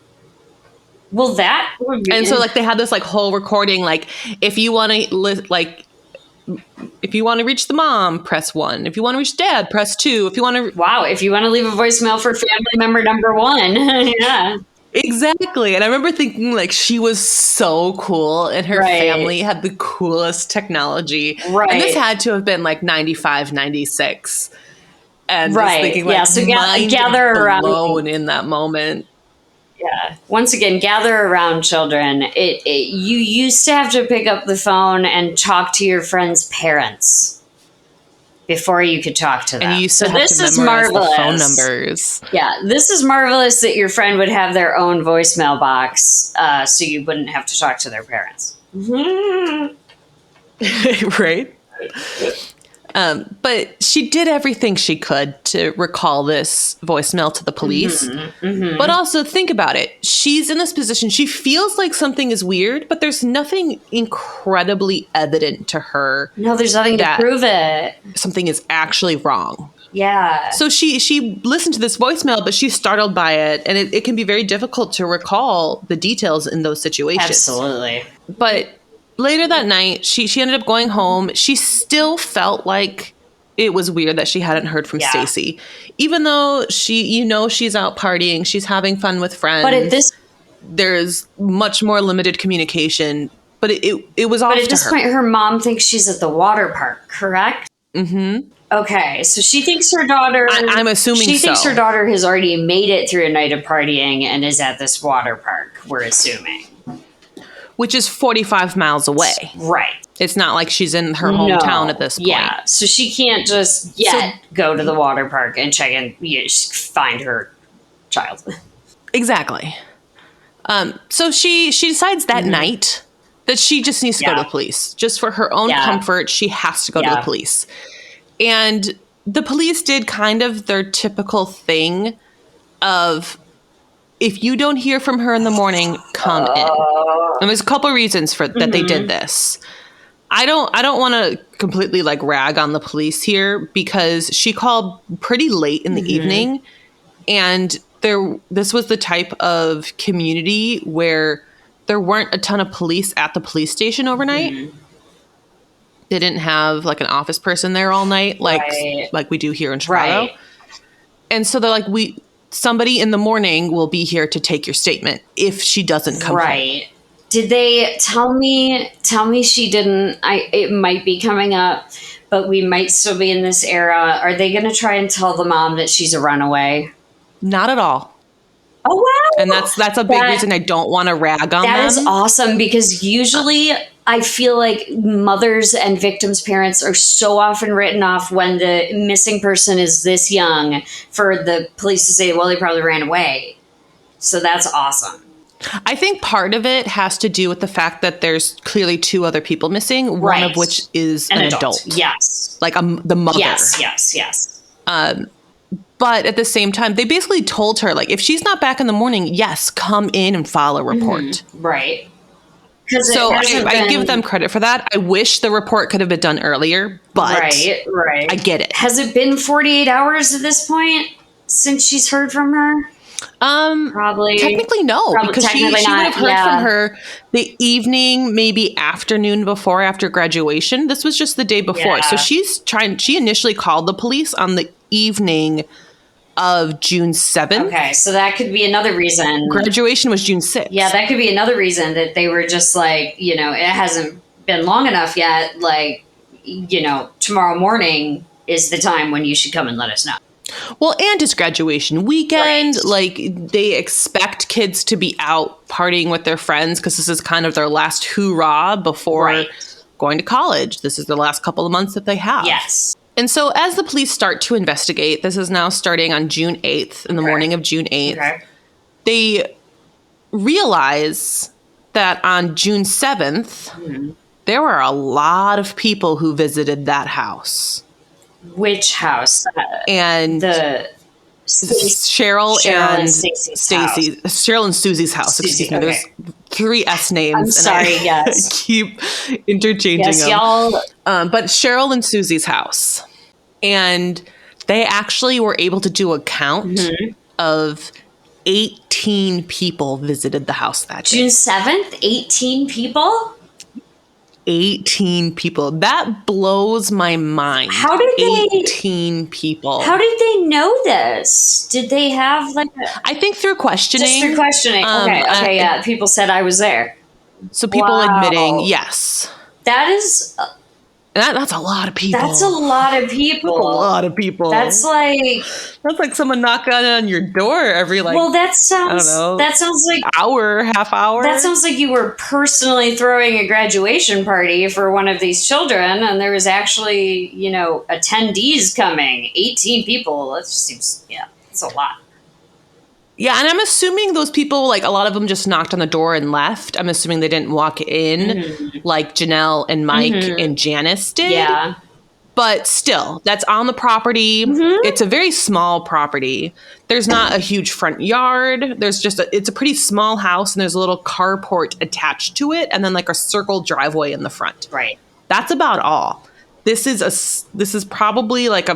Well, that would be. And so like they had this like whole recording, like if you want to if you want to reach the mom, press 1. If you want to reach dad, press 2. If you want to Wow, if you want to leave a voicemail for family member number 1. Yeah. Exactly. And I remember thinking like she was so cool and her family had the coolest technology. Right. And this had to have been like 95, 96. And just thinking like so mind gather around blown in that moment. Yeah. Once again, gather around, children. You used to have to pick up the phone and talk to your friends' parents before you could talk to them. And you used to have to memorize the phone numbers. Yeah, this is marvelous that your friend would have their own voicemail box, so you wouldn't have to talk to their parents. Right? But she did everything she could to recall this voicemail to the police. But also think about it. She's in this position. She feels like something is weird, but there's nothing incredibly evident to her. No, there's nothing to prove it. Something is actually wrong. Yeah. So she listened to this voicemail, but she's startled by it. And it can be very difficult to recall the details in those situations. Absolutely. But later that night, she ended up going home. She still felt like it was weird that she hadn't heard from Stacy, even though she's out partying, she's having fun with friends. But there's much more limited communication. But it was off to her. But at this point, her mom thinks she's at the water park, correct? Mm-hmm. Okay, so she thinks her daughter. I'm assuming she thinks her daughter has already made it through a night of partying and is at this water park. We're assuming. Which is 45 miles away. Right. It's not like she's in her hometown at this point. Yeah, so she can't just go to the water park and check and find her child. Exactly. So she decides that night that she just needs to go to the police. Just for her own comfort, she has to go to the police. And the police did kind of their typical thing of, if you don't hear from her in the morning, come in. And there's a couple reasons for that they did this. I don't want to completely like rag on the police here because she called pretty late in the evening, and this was the type of community where there weren't a ton of police at the police station overnight. They didn't have like an office person there all night like we do here in Chicago. Right. And so they're like, somebody in the morning will be here to take your statement if she doesn't come home. Did they tell me she didn't? It might be coming up, but we might still be in this era. Are they going to try and tell the mom that she's a runaway? Not at all. Oh, wow. And that's a big reason I don't want to rag on them. That is awesome, because usually I feel like mothers and victims' parents are so often written off when the missing person is this young for the police to say, well, they probably ran away. So that's awesome. I think part of it has to do with the fact that there's clearly 2 other people missing, one of which is an adult. Yes. Like the mother. Yes. But at the same time, they basically told her, like, if she's not back in the morning, yes, come in and file a report. Right. So I give them credit for that. I wish the report could have been done earlier, but right. I get it. Has it been 48 hours at this point since she's heard from her? Probably. Technically, no, because she would have heard from her the evening, maybe afternoon after graduation. This was just the day before. Yeah. So she initially called the police on the evening of June 7th. Okay, so that could be another reason. Graduation was June 6th. Yeah, that could be another reason that they were just like, it hasn't been long enough yet. Like, tomorrow morning is the time when you should come and let us know. Well, and it's graduation weekend. Right. Like, they expect kids to be out partying with their friends because this is kind of their last hoorah before going to college. This is the last couple of months that they have. Yes. And so as the police start to investigate, this is now starting on June 8th, in the morning of June 8th, they realize that on June 7th, there were a lot of people who visited that house. Which house? And the Cheryl and Stacy. Cheryl and Susie's house. Susie, Excuse me. There's 3 S names. I'm sorry, and I yes. keep interchanging yes, them. Y'all. But Cheryl and Susie's house. And they actually were able to do a count of 18 people visited the house that day. June 7th, 18 people? 18 people. That blows my mind. How did 18 people. How did they know this? Did they have like I think through questioning. Just through questioning. Okay, yeah. People said I was there. So people admitting, yes. That is... That's a lot of people. That's a lot of people. That's a lot of people. That's like someone knocking on your door every well, that sounds like hour, half hour. That sounds like you were personally throwing a graduation party for one of these children, and there was actually, attendees coming. 18 people. That just seems, it's a lot. Yeah, and I'm assuming those people, like a lot of them just knocked on the door and left. I'm assuming they didn't walk in like Janelle and Mike and Janice did. Yeah. But still, that's on the property. It's a very small property. There's not a huge front yard. There's just it's a pretty small house, and there's a little carport attached to it, and then like a circle driveway in the front. Right. That's about all. This is probably like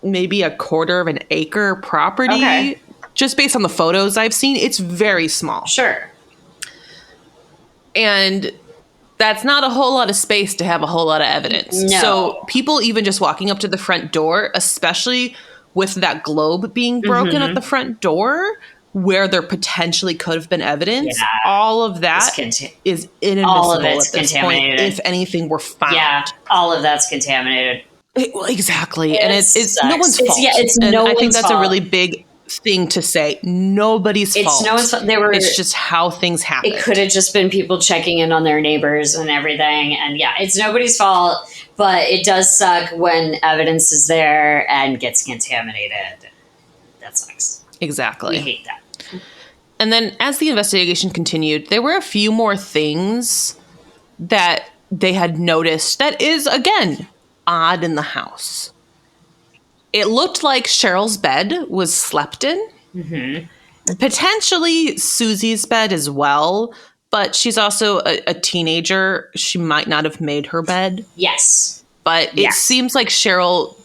maybe a quarter of an acre property. Okay. Just based on the photos I've seen, it's very small. Sure. And that's not a whole lot of space to have a whole lot of evidence. No. So people even just walking up to the front door, especially with that globe being broken at the front door, where there potentially could have been evidence, all of that is inadmissible at this point, if anything were found. Yeah, all of that's contaminated. Exactly. And it's no one's fault. It's no one's fault. I think that's a really big thing to say. Nobody's fault. It's no one's fault. It's just how things happen. It could have just been people checking in on their neighbors and everything. And it's nobody's fault, but it does suck when evidence is there and gets contaminated. That sucks. Exactly. We hate that. And then as the investigation continued, there were a few more things that they had noticed that is, again, odd in the house. It looked like Cheryl's bed was slept in. Potentially Susie's bed as well, but she's also a teenager. She might not have made her bed. Yes. But it seems like Cheryl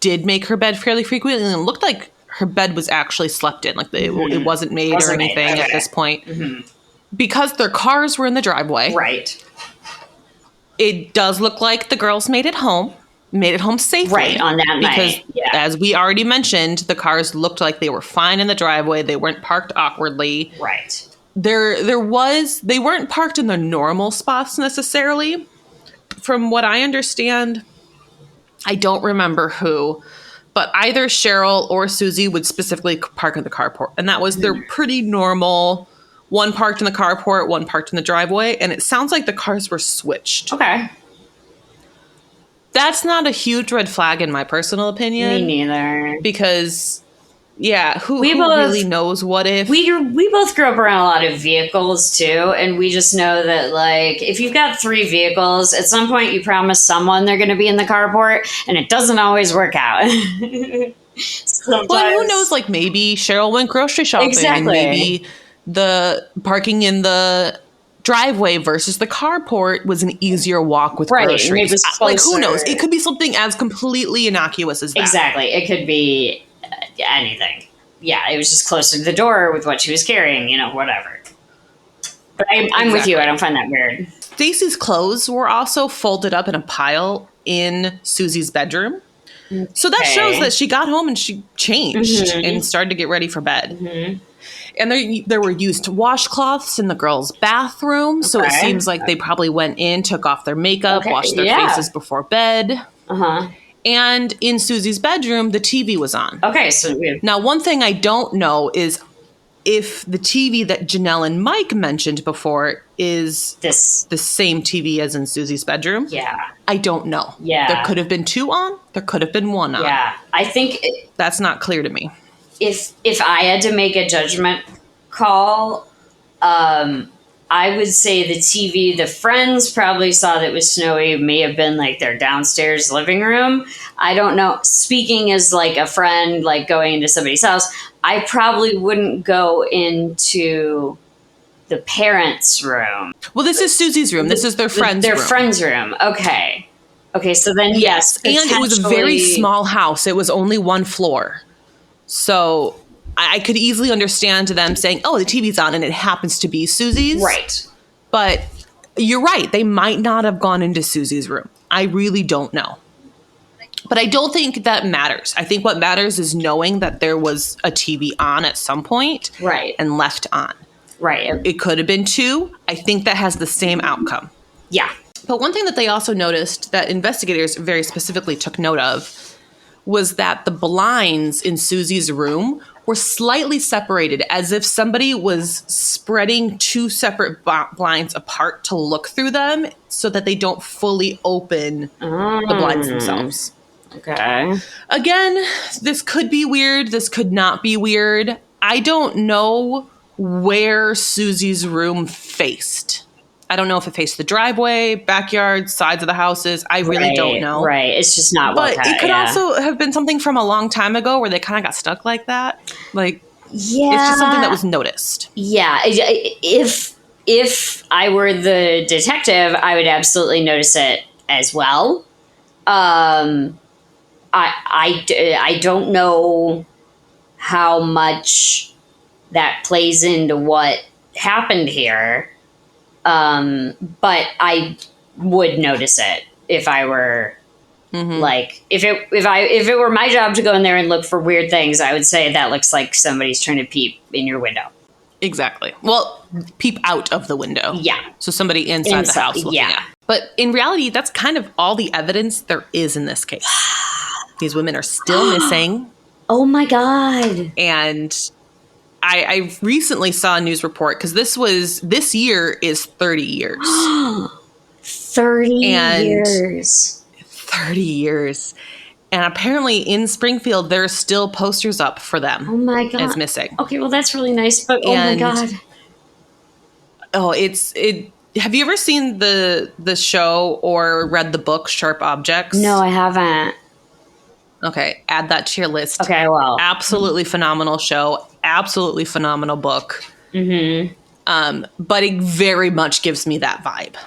did make her bed fairly frequently, and it looked like her bed was actually slept in. Like it wasn't made or anything at this point. Because their cars were in the driveway. Right. It does look like the girls made it home safely. Right, on that night. Because, as we already mentioned, the cars looked like they were fine in the driveway. They weren't parked awkwardly. Right. They weren't parked in the normal spots necessarily. From what I understand, I don't remember who, but either Cheryl or Susie would specifically park in the carport. And that was their pretty normal, one parked in the carport, one parked in the driveway. And it sounds like the cars were switched. Okay. That's not a huge red flag in my personal opinion. Me neither. Because, who really knows what if? We both grew up around a lot of vehicles, too. And we just know that, like, if you've got 3 vehicles, at some point you promise someone they're going to be in the carport, and it doesn't always work out. Well, who knows? Like, maybe Cheryl went grocery shopping. Exactly. And maybe the parking in the driveway versus the carport was an easier walk with groceries. Maybe it was like, closer. who knows? It could be something as completely innocuous as that. Exactly. It could be anything. Yeah, it was just closer to the door with what she was carrying, whatever. But I'm with you. I don't find that weird. Stacy's clothes were also folded up in a pile in Susie's bedroom. So that shows that she got home and she changed and started to get ready for bed. And there were used washcloths in the girls' bathroom. So it seems like they probably went in, took off their makeup, washed their faces before bed. And in Susie's bedroom, the TV was on. Okay, so now, one thing I don't know is if the TV that Janelle and Mike mentioned before is the same TV as in Susie's bedroom. Yeah. I don't know. Yeah. There could have been 2 on. There could have been 1 on. Yeah. I think that's not clear to me. If I had to make a judgment call, I would say the TV the friends probably saw that was snowy may have been like their downstairs living room. I don't know. Speaking as like a friend, like going into somebody's house, I probably wouldn't go into the parents' room. Well, this is Susie's room. This is their friend's room. Their friend's room. Okay. Okay, so then yes. And it was a very small house. It was only 1 floor. So I could easily understand them saying, oh, the TV's on and it happens to be Susie's. Right. But you're right. They might not have gone into Susie's room. I really don't know. But I don't think that matters. I think what matters is knowing that there was a TV on at some point. Right. And left on. Right. It could have been 2. I think that has the same outcome. Yeah. But one thing that they also noticed that investigators very specifically took note of was that the blinds in Susie's room were slightly separated, as if somebody was spreading 2 separate blinds apart to look through them so that they don't fully open the blinds themselves. Okay. Again, this could be weird. This could not be weird. I don't know where Susie's room faced. I don't know if it faced the driveway, backyard, sides of the houses. I really don't know. Right. It's just not But it could also have been something from a long time ago where they kind of got stuck like that. Like, yeah. It's just something that was noticed. Yeah. If I were the detective, I would absolutely notice it as well. I don't know how much that plays into what happened here. But I would notice it if I were like, if it were my job to go in there and look for weird things, I would say that looks like somebody's trying to peep in your window. Exactly. Well, peep out of the window. Yeah. So somebody inside the house looking at. But in reality, that's kind of all the evidence there is in this case. These women are still missing. Oh my God. And I recently saw a news report because this year is 30 years. 30 years. 30 years. And apparently in Springfield, there are still posters up for them. Oh my God. As missing. Okay, well, that's really nice, but oh my God. Oh, have you ever seen the show or read the book Sharp Objects? No, I haven't. Okay, add that to your list. Okay, I will. Absolutely phenomenal show. Absolutely phenomenal book. Mm-hmm. But it very much gives me that vibe.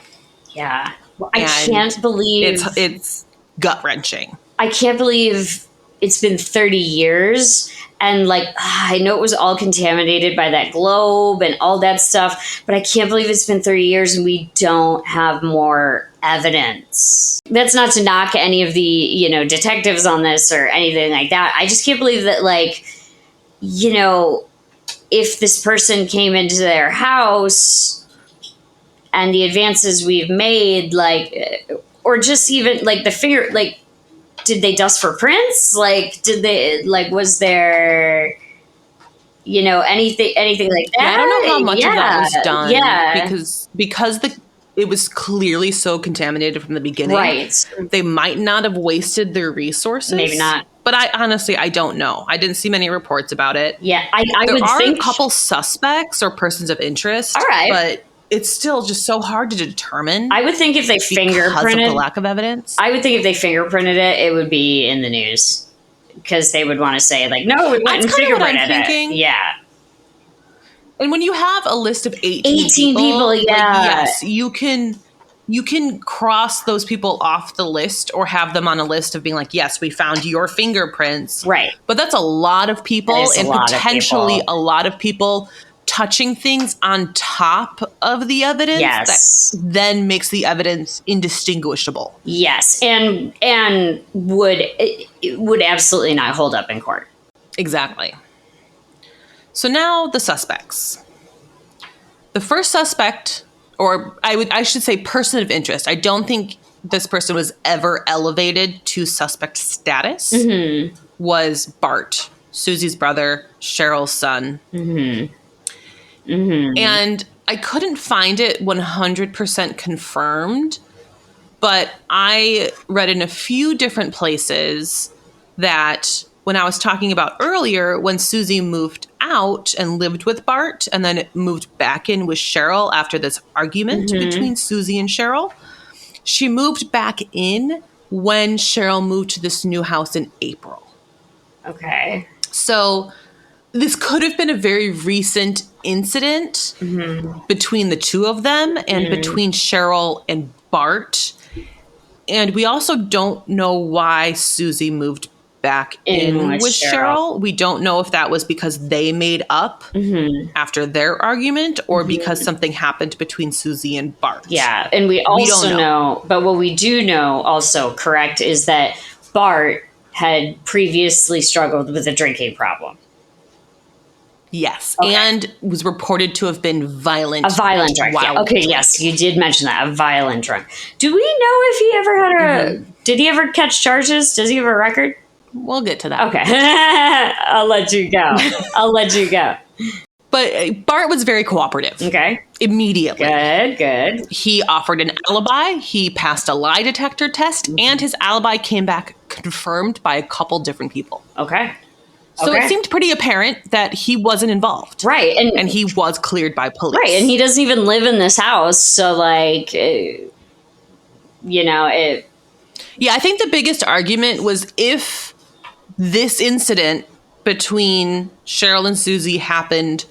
Yeah. Well, I can't believe... It's gut-wrenching. I can't believe it's been 30 years. And, like, I know it was all contaminated by that globe and all that stuff, but I can't believe it's been 30 years and we don't have more evidence. That's not to knock any of the, detectives on this or anything like that. I just can't believe that, like, if this person came into their house and the advances we've made, like, or just even, like, the finger, like, did they dust for prints? Like, did they, like, was there, anything like that? Yeah, I don't know how much of that was done. Yeah. Because it was clearly so contaminated from the beginning. Right. They might not have wasted their resources. Maybe not. But I don't know. I didn't see many reports about it. Yeah, I there would are think... a couple suspects or persons of interest. All right. But it's still just so hard to determine. I would think if they fingerprinted... Because of the lack of evidence. I would think if they fingerprinted it, it would be in the news. Because they would want to say, like, no, we went and fingerprinted it. Yeah. And when you have a list of 18 people, yeah. Like, yes, you can cross those people off the list or have them on a list of being like, yes, we found your fingerprints. Right. But that's a lot of people and potentially a lot of people touching things on top of the evidence that then makes the evidence indistinguishable. Yes. And would absolutely not hold up in court. Exactly. So now the suspects. The first suspect, or I should say person of interest. I don't think this person was ever elevated to suspect status. Was Bart, Susie's brother, Cheryl's son. And I couldn't find it 100% confirmed, but I read in a few different places that when I was talking about earlier, when Susie moved out and lived with Bart and then moved back in with Cheryl after this argument between Susie and Cheryl, she moved back in when Cheryl moved to this new house in April. Okay. So this could have been a very recent incident between the two of them and between Cheryl and Bart. And we also don't know why Susie moved back in with Cheryl. We don't know if that was because they made up after their argument or because something happened between Susie and Bart. Yeah, and we also know, but what we do know also, correct, is that Bart had previously struggled with a drinking problem. Yes, and was reported to have been violent. A violent drunk. Yeah. Okay, yes, you did mention that. A violent drunk. Do we know if he ever had a... Did he ever catch charges? Does he have a record? We'll get to that. Okay. I'll let you go. But Bart was very cooperative. Okay. Immediately. Good. He offered an alibi. He passed a lie detector test. And his alibi came back confirmed by a couple different people. Okay. So it seemed pretty apparent that he wasn't involved. Right. And he was cleared by police. Right. And he doesn't even live in this house. So, like, Yeah, I think the biggest argument was if this incident between Cheryl and Susie happened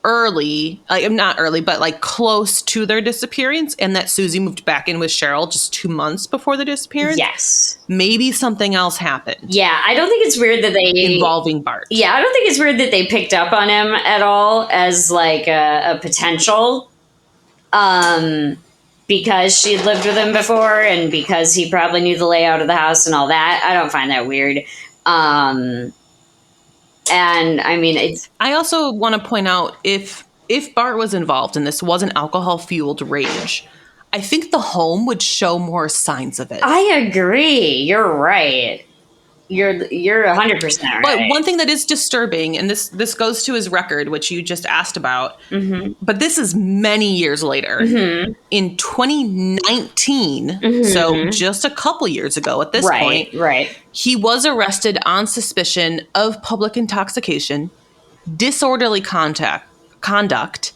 early, not early, but like close to their disappearance, and that Susie moved back in with Cheryl just 2 months before the disappearance. Yes. Maybe something else happened. Yeah, I don't think it's weird that they... Involving Bart. Yeah, I don't think it's weird that they picked up on him at all as like a potential. Because she had lived with him before and because he probably knew the layout of the house and all that. I don't find that weird. And I mean, I also want to point out if Bart was involved and this was an alcohol-fueled rage, I think the home would show more signs of it. I agree. You're right. You're 100% right. But one thing that is disturbing, and this goes to his record, which you just asked about, but this is many years later. In 2019, so just a couple years ago at this point, he was arrested on suspicion of public intoxication, disorderly conduct,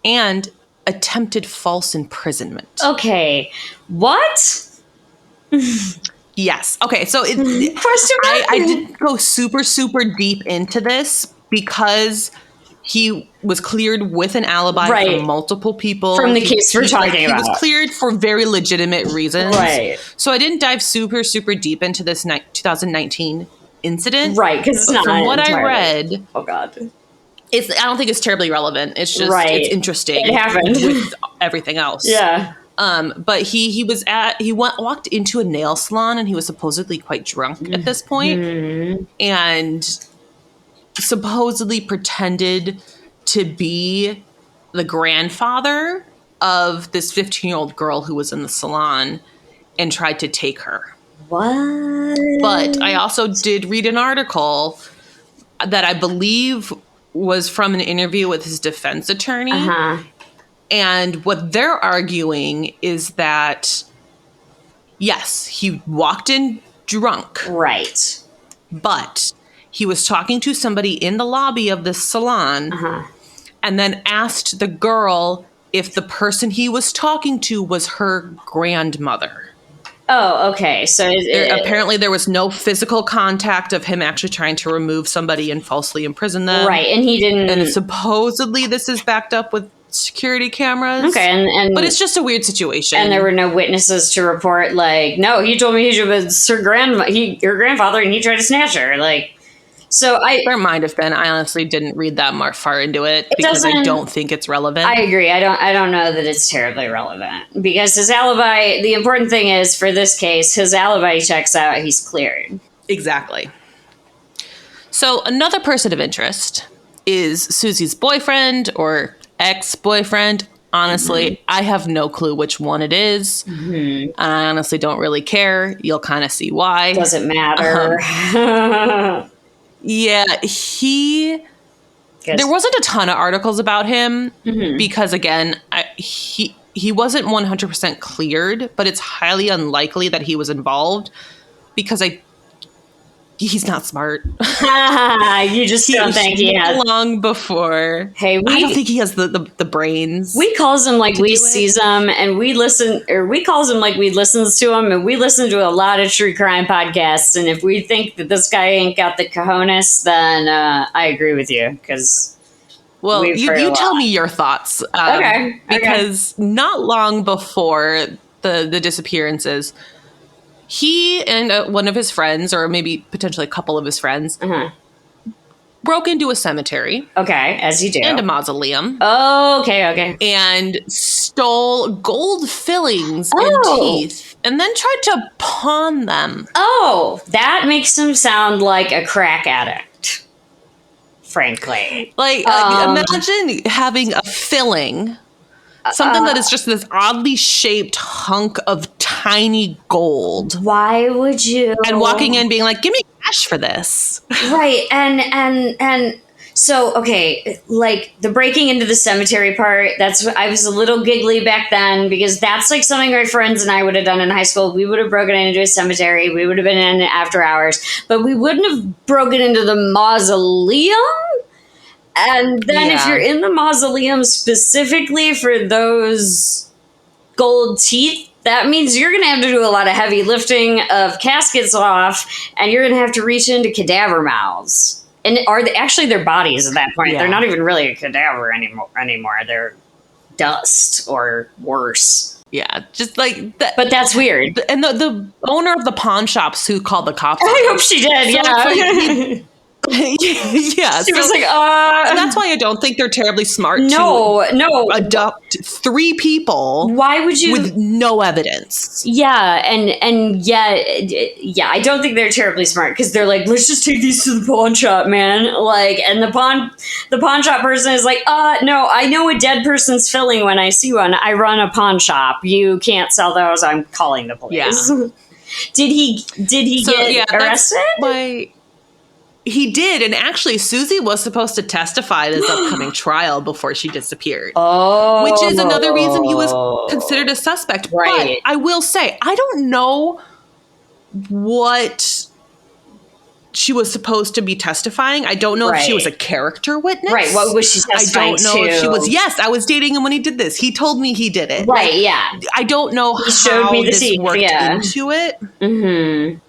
and attempted false imprisonment. Okay. What? Yes. Okay. So I didn't go super, super deep into this because he was cleared with an alibi from multiple people. From the case we're talking about. He was cleared for very legitimate reasons. Right. So I didn't dive super, super deep into this 2019 incident. Right. Because it's not from what entirely. I read. Oh, God. I don't think it's terribly relevant. It's just it's interesting. It happened. With everything else. Yeah. But he walked into a nail salon and he was supposedly quite drunk at this point, and supposedly pretended to be the grandfather of this 15-year-old girl who was in the salon and tried to take her. What? But I also did read an article that I believe was from an interview with his defense attorney. And what they're arguing is that, yes, he walked in drunk. Right. But he was talking to somebody in the lobby of this salon and then asked the girl if the person he was talking to was her grandmother. Oh, okay. So apparently there was no physical contact of him actually trying to remove somebody and falsely imprison them. Right. And he didn't. And supposedly this is backed up with security cameras. Okay, but it's just a weird situation. And there were no witnesses to report, like, no, he told me he was her grandfather, and he tried to snatch her. Like, so there might have been. I honestly didn't read that far into it because I don't think it's relevant. I agree. I don't know that it's terribly relevant because his alibi. The important thing is for this case, his alibi checks out. He's cleared. Exactly. So another person of interest is Susie's boyfriend or ex-boyfriend. Honestly, I have no clue which one it is. I honestly don't really care. You'll kind of see why. Doesn't matter. Yeah, he There wasn't a ton of articles about him because, again, he wasn't 100% cleared, but it's highly unlikely that he was involved because he's not smart. You just don't think he has. Long before. Hey, I don't think he has the brains. We calls him like we sees him, and we calls him like we listens to him, and we listen to a lot of true crime podcasts. And if we think that this guy ain't got the cojones, then I agree with you because. Well, you tell me your thoughts. Okay. Because not long before the disappearances, he and one of his friends, or maybe potentially a couple of his friends, broke into a cemetery. Okay, as you do. And a mausoleum. Oh, okay. And stole gold fillings and teeth, and then tried to pawn them. Oh, that makes him sound like a crack addict, frankly. Like, imagine having a filling, something that is just this oddly shaped hunk of tiny gold. Why would you? And walking in being like, give me cash for this. Right. And so, okay, like the breaking into the cemetery part, I was a little giggly back then because that's like something my friends and I would have done in high school. We would have broken into a cemetery. We would have been in after hours, but we wouldn't have broken into the mausoleum. And then if you're in the mausoleum specifically for those gold teeth, that means you're going to have to do a lot of heavy lifting of caskets off, and you're going to have to reach into cadaver mouths. And actually their bodies at that point? Yeah. They're not even really a cadaver anymore. They're dust or worse. Yeah, just like that. But that's weird. And the owner of the pawn shops who called the cops. I hope she did. So yeah, she was like, and that's why I don't think they're terribly smart. No, adopt 3 people. Why would you with no evidence? Yeah, and yet, I don't think they're terribly smart because they're like, let's just take these to the pawn shop, man. Like, and the pawn shop person is like, no, I know a dead person's filling when I see one. I run a pawn shop. You can't sell those. I'm calling the police. Yeah. Did he get arrested? He did, and actually Susie was supposed to testify at his upcoming trial before she disappeared. Oh. Which is another reason he was considered a suspect. Right. But I will say, I don't know what she was supposed to be testifying. I don't know if she was a character witness. Right, what was she testifying to? I don't know if she was, yes, I was dating him when he did this. He told me he did it. Right, yeah. I don't know how this worked into it. Mm-hmm.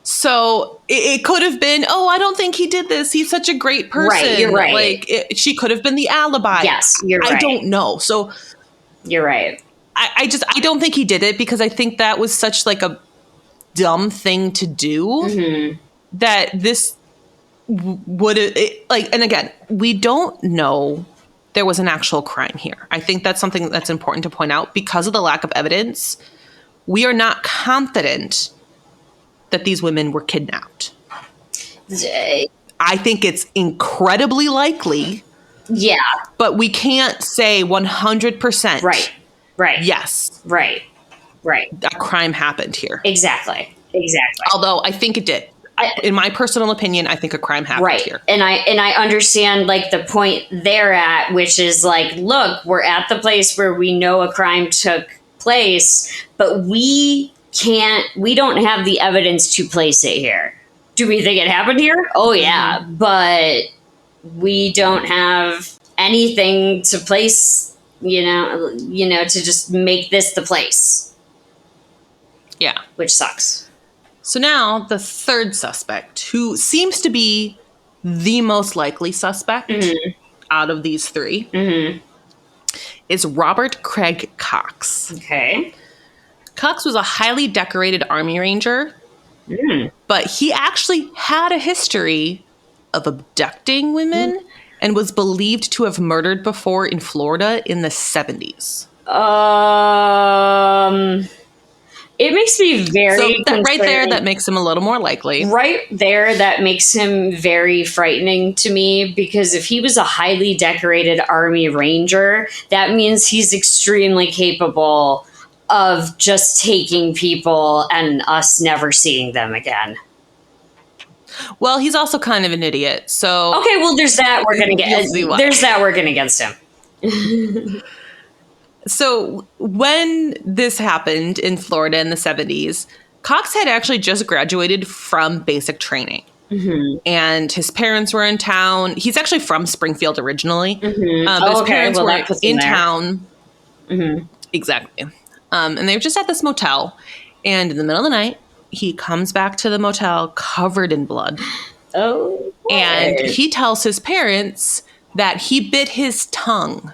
So it could have been, I don't think he did this. He's such a great person. Right, you're right. Like, she could have been the alibi. Yes, you're right. I don't know. So you're right. I I don't think he did it because I think that was such like a dumb thing to do that this would and again, we don't know there was an actual crime here. I think that's something that's important to point out because of the lack of evidence. We are not confident that these women were kidnapped. I think it's incredibly likely. Yeah. But we can't say 100%. Right. Yes. Right. A crime happened here. Exactly. Although I think it did. In my personal opinion, I think a crime happened here. And I understand like the point they're at, which is like, look, we're at the place where we know a crime took place, but we don't have the evidence to place it here. Do we think it happened here? Oh yeah, but we don't have anything to place, to just make this the place. Yeah. Which sucks. So now the third suspect, who seems to be the most likely suspect out of these 3, is Robert Craig Cox. Okay. Cox was a highly decorated Army Ranger, but he actually had a history of abducting women and was believed to have murdered before in Florida in the 70s. It makes me very right there, that makes him a little more likely. Right there, that makes him very frightening to me because if he was a highly decorated Army Ranger, that means he's extremely capable of just taking people and us never seeing them again. Well, he's also kind of an idiot. So Okay, well, there's that working You'll see why. There's that working against him. So when this happened in Florida in the 70s, Cox had actually just graduated from basic training. Mm-hmm. And his parents were in town. He's actually from Springfield originally. Mm-hmm. But his parents Well, were that puts him in there. town. Mm-hmm. Exactly. And they were just at this motel. And in the middle of the night, he comes back to the motel covered in blood. Oh, And what? he tells his parents that he bit his tongue.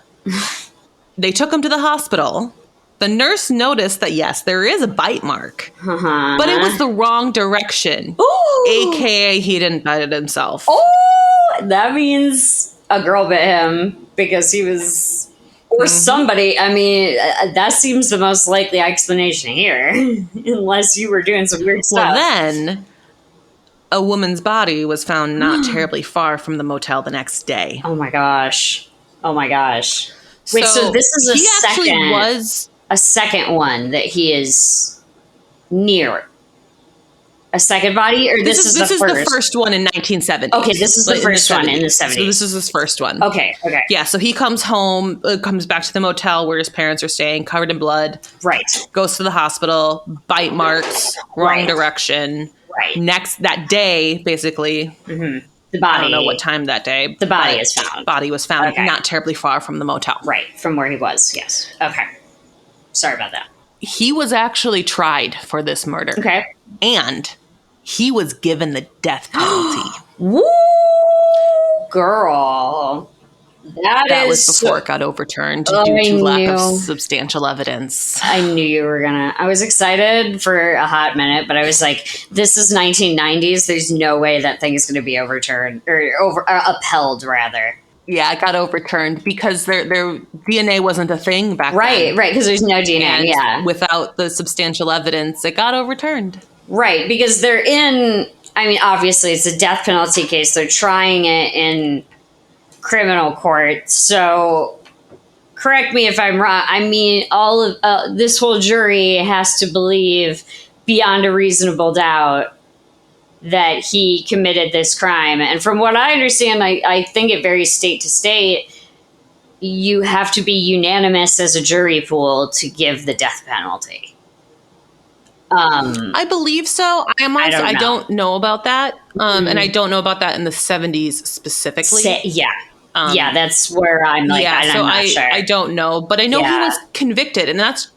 They took him to the hospital. The nurse noticed that, yes, there is a bite mark, Uh-huh. but it was the wrong direction. Ooh. AKA, he didn't bite it himself. Oh, that means a girl bit him because he was, or somebody. I mean, that seems the most likely explanation here, unless you were doing some weird stuff. Well, then a woman's body was found not terribly far from the motel the next day. Oh my gosh. Oh my gosh. Wait, so this is he actually was a second one that he is near. A second body, or this is the first one in 1970. Okay, this is the first one in the 70s. So this is his first one. Okay. Yeah, so he comes home, comes back to the motel where his parents are staying, covered in blood. Right. Goes to the hospital, bite marks, wrong Right. direction. Right. That day, basically. Mm-hmm. The body. I don't know what time that day. The body is found. Body was found Okay. not terribly far from the motel. Right, from where he was, yes. Okay. Sorry about that. He was actually tried for this murder. Okay. And he was given the death penalty. Woo! Girl. That was is before it got overturned due to lack of substantial evidence. I knew you were gonna. I was excited for a hot minute, but I was like, "This is 1990s. There's no way that thing is going to be overturned or upheld, rather." Yeah, it got overturned because their DNA wasn't a thing back then. Right, because there's no DNA. And yeah, without the substantial evidence, it got overturned. right, because they're in. I mean, obviously, it's a death penalty case. They're trying it in criminal court, so correct me if I'm wrong. I mean, all of this whole jury has to believe beyond a reasonable doubt that he committed this crime. And from what I understand, I think it varies state to state. You have to be unanimous as a jury pool to give the death penalty. I believe so. I don't know about that. And I don't know about that in the 70s specifically. Yeah, that's where I'm like, I'm not sure. I don't know, but I know he was convicted, and that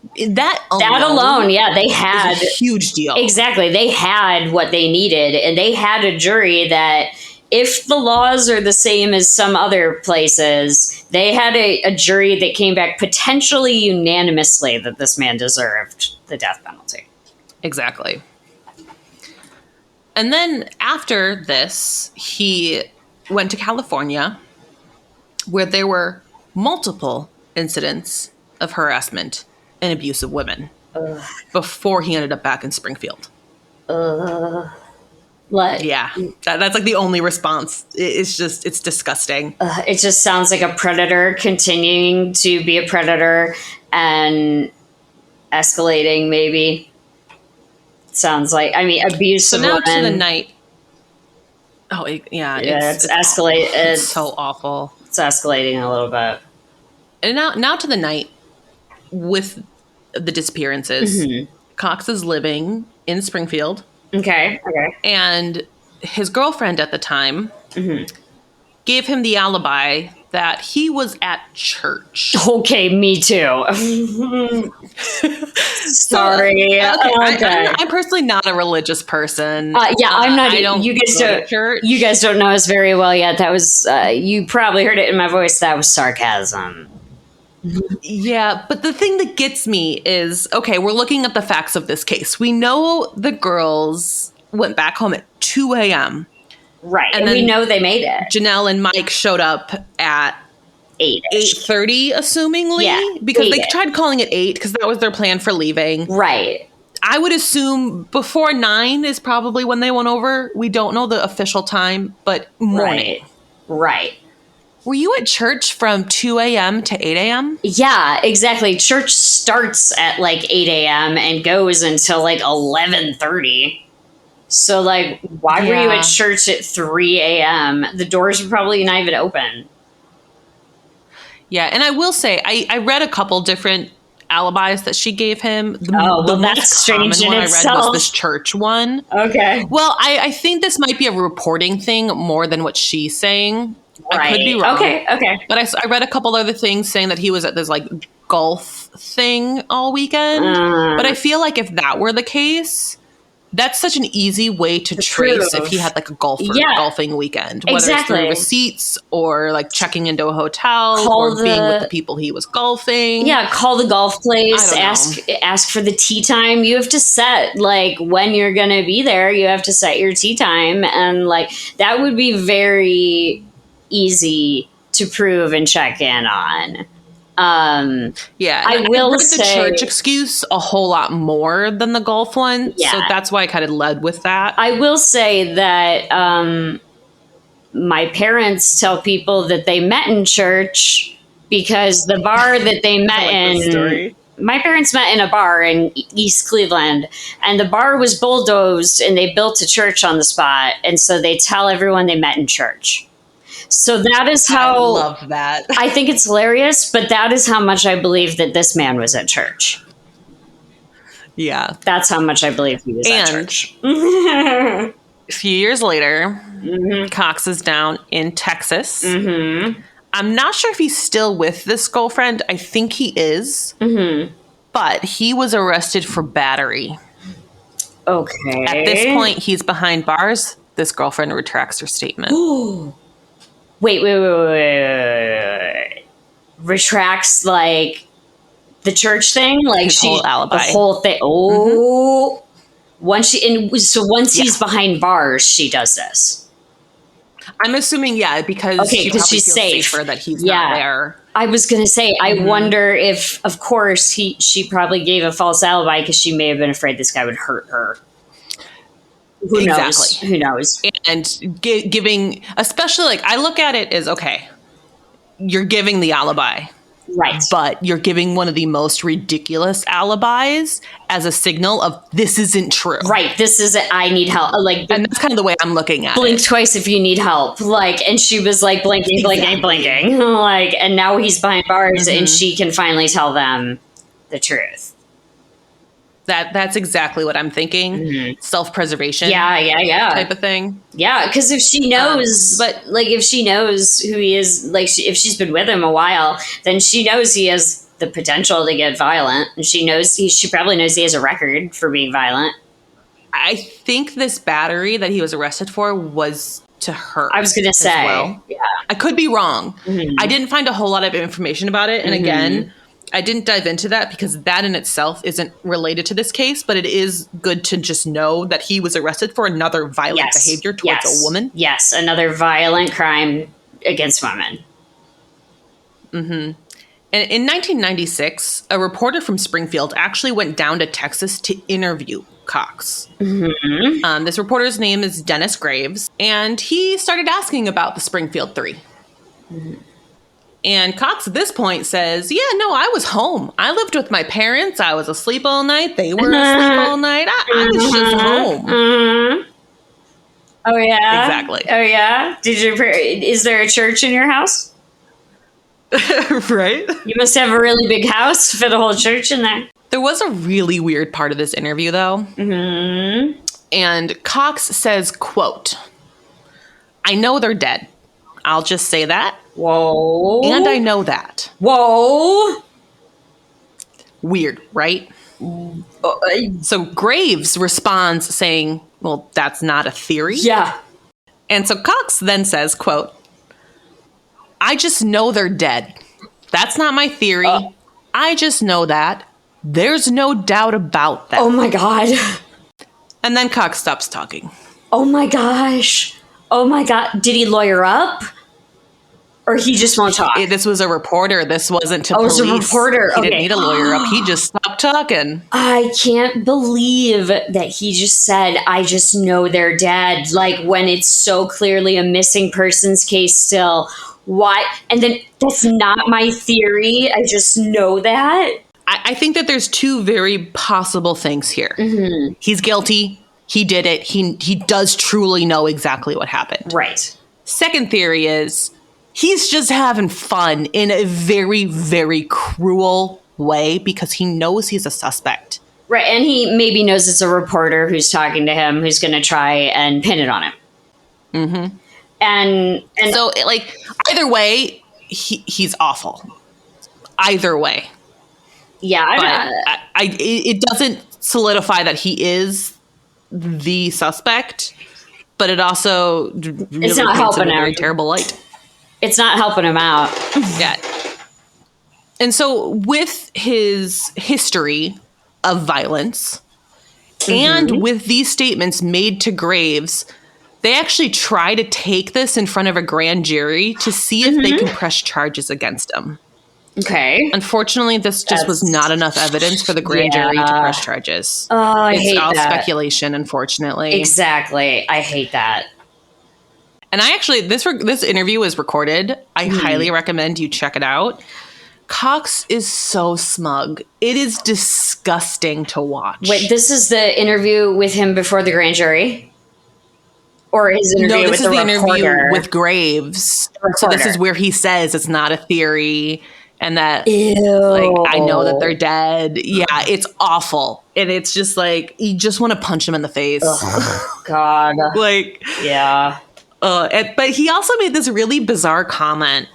alone, yeah, they had a huge deal. Exactly, they had what they needed, and they had a jury that, if the laws are the same as some other places, they had a jury that came back potentially unanimously that this man deserved the death penalty. Exactly. And then after this, he went to California, where there were multiple incidents of harassment and abuse of women before he ended up back in Springfield. Yeah, that's like the only response. It's disgusting. It just sounds like a predator continuing to be a predator and escalating, maybe. Sounds like, I mean, abuse so of now women. To the night. Oh, it's escalating. It's so awful. It's escalating a little bit. And now to the night with the disappearances. Mm-hmm. Cox is living in Springfield. Okay. And his girlfriend at the time gave him the alibi that he was at church. Okay, me too. Sorry. I'm personally not a religious person. I'm not. I don't. You guys go to don't. church. You guys don't know us very well yet. That was. You probably heard it in my voice. That was sarcasm. Yeah, but the thing that gets me is, okay, we're looking at the facts of this case. We know the girls went back home at 2 a.m. Right, and we know they made it. Janelle and Mike showed up at 8:30, assumingly. Yeah, because they tried calling it 8 because that was their plan for leaving. Right. I would assume before 9 is probably when they went over. We don't know the official time, but morning. Right. Were you at church from 2 a.m. to 8 a.m.? Yeah, exactly. Church starts at like 8 a.m. and goes until like 11:30. So, like, why were you Yeah. at church at 3 a.m.? The doors were probably not even open. Yeah, and I will say, I read a couple different alibis that she gave him. The Well, most that's strange common in one I read itself. was this church one. Okay. Well, I think this might be a reporting thing more than what she's saying. Right. I could be wrong. Okay. But I read a couple other things saying that he was at this like golf thing all weekend. But I feel like if that were the case, that's such an easy way to trace if he had like a golfing weekend, whether it's through receipts or like checking into a hotel or being with the people he was golfing. Yeah, call the golf place, I don't ask for the tee time. You have to set like when you're going to be there, you have to set your tee time, and like that would be very easy to prove and check in on. Yeah, I will say the church excuse a whole lot more than the golf one. Yeah. So that's why I kind of led with that. I will say that my parents tell people that they met in church because the bar that they met in. My parents met in a bar in East Cleveland, and the bar was bulldozed, and they built a church on the spot, and so they tell everyone they met in church. So that is how I love that. I think it's hilarious, but that is how much I believe that this man was at church. Yeah. That's how much I believe he was at church. A few years later, Cox is down in Texas. I'm not sure if he's still with this girlfriend. I think he is. But he was arrested for battery. Okay. At this point, he's behind bars. This girlfriend retracts her statement. Wait. Retracts like the church thing, like his whole alibi, the whole thing. Once he's behind bars, she does this. I'm assuming, because she probably she's feels safe. safer that he's not there. I was gonna say, I wonder if, of course, she probably gave a false alibi because she may have been afraid this guy would hurt her. Who knows? Who knows? And giving, especially like I look at it as, okay, you're giving the alibi. Right. But you're giving one of the most ridiculous alibis as a signal of this isn't true. Right. This is I need help. Like, and that's kind of the way I'm looking at it. Blink twice if you need help. Like, and she was like blinking. Like, and now he's behind bars and she can finally tell them the truth. That's exactly what I'm thinking. Self-preservation. Yeah. Type of thing. Yeah, because if she knows, if she knows who he is, like if she's been with him a while, then she knows he has the potential to get violent, and she probably knows he has a record for being violent. I think this battery that he was arrested for was to her. I was going to say, yeah. I could be wrong. I didn't find a whole lot of information about it, and again, I didn't dive into that because that in itself isn't related to this case, but it is good to just know that he was arrested for another violent behavior towards a woman. Yes, another violent crime against women. And in 1996, a reporter from Springfield actually went down to Texas to interview Cox. This reporter's name is Dennis Graves, and he started asking about the Springfield Three. And Cox at this point says, I was home. I lived with my parents. I was asleep all night. They were asleep all night. I was just home. Oh, yeah? Exactly. Oh, yeah? Is there a church in your house? Right? You must have a really big house for the whole church in there. There was a really weird part of this interview, though. And Cox says, quote, "I know they're dead. I'll just say that. Whoa. And I know that." Whoa. Weird, right? So Graves responds saying, "Well, that's not a theory." Yeah. And so Cox then says, quote, "I just know they're dead. That's not my theory. I just know that. There's no doubt about that." Oh my God. And then Cox stops talking. Oh my gosh. Oh my God. Did he lawyer up? Or he just won't talk? This was a reporter. This wasn't to police. It was a reporter. He didn't need a lawyer up. He just stopped talking. I can't believe that he just said, "I just know they're dead." Like, when it's so clearly a missing persons case still. Why? And then, "That's not my theory. I just know that." I think that there's two very possible things here. He's guilty. he did it. He does truly know exactly what happened. Right. Second theory is he's just having fun in a very, very cruel way because he knows he's a suspect. Right. And he maybe knows it's a reporter who's talking to him who's going to try and pin it on him. Mm-hmm. And so, like, either way, he's awful. Either way. Yeah. It doesn't solidify that he is the suspect, but it also really it's not helping him. In a very terrible light. It's not helping him out. Yeah. And so with his history of violence and with these statements made to Graves, they actually try to take this in front of a grand jury to see if they can press charges against him. Okay. Unfortunately, this just was not enough evidence for the grand jury to press charges. Oh, I hate that. It's all speculation, unfortunately. Exactly. I hate that. And I actually, this interview was recorded. I highly recommend you check it out. Cox is so smug. It is disgusting to watch. Wait, this is the interview with him before the grand jury? Or his interview with the reporter? No, this is the interview with Graves. So this is where he says it's not a theory and that I know that they're dead. Yeah, it's awful. And it's just like, you just want to punch him in the face. Oh, God. Yeah. But he also made this really bizarre comment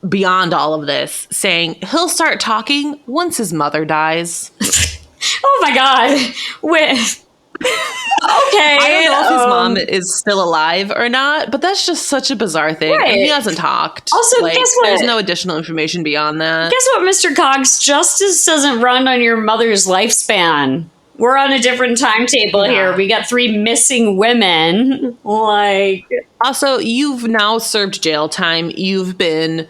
beyond all of this, saying he'll start talking once his mother dies. Oh my God. Okay. I don't know if his mom is still alive or not, but that's just such a bizarre thing. Right. And he hasn't talked. Also, guess what? There's no additional information beyond that. Guess what, Mr. Cox? Justice doesn't run on your mother's lifespan. We're on a different timetable here. We got 3 missing women. Also, you've now served jail time. You've been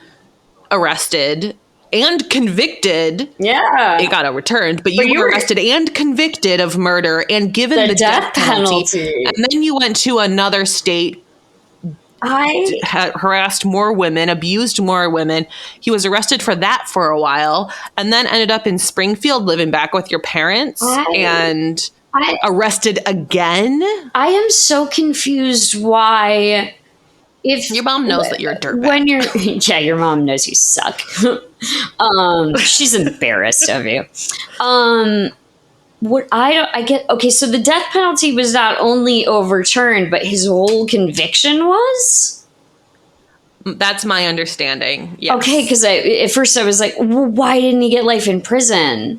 arrested and convicted. Yeah. It got overturned, but you were arrested and convicted of murder and given the death penalty. And then you went to another state, harassed more women, abused more women. He was arrested for that for a while and then ended up in Springfield living back with your parents and arrested again. I am so confused why... If your mom knows that you're a dirtbag. Your mom knows you suck. She's embarrassed of you. So the death penalty was not only overturned, but his whole conviction was? That's my understanding. Yes. Okay, because at first I was like, well, why didn't he get life in prison?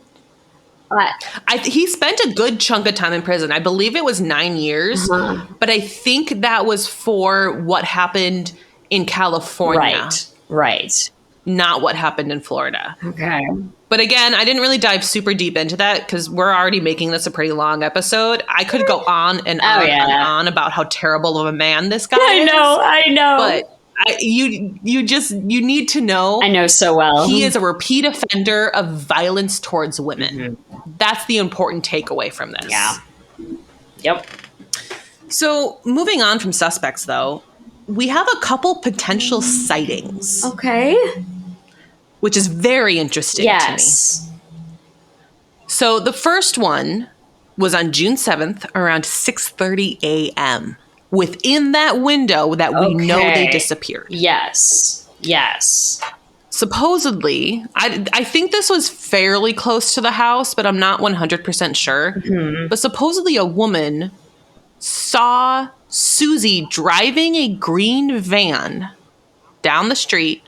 He spent a good chunk of time in prison. I believe it was 9 years, but I think that was for what happened in California. Right. Not what happened in Florida. Okay. But again, I didn't really dive super deep into that because we're already making this a pretty long episode. I could go on and on about how terrible of a man this guy is. I know. But you need to know. I know so well. He is a repeat offender of violence towards women. That's the important takeaway from this. Yeah. Yep. So moving on from suspects, though, we have a couple potential sightings. Okay. Which is very interesting to me. So the first one was on June 7th around 6:30 a.m. within that window that we know they disappeared. Yes. Supposedly, I think this was fairly close to the house, but I'm not 100% sure. But supposedly a woman saw Susie driving a green van down the street,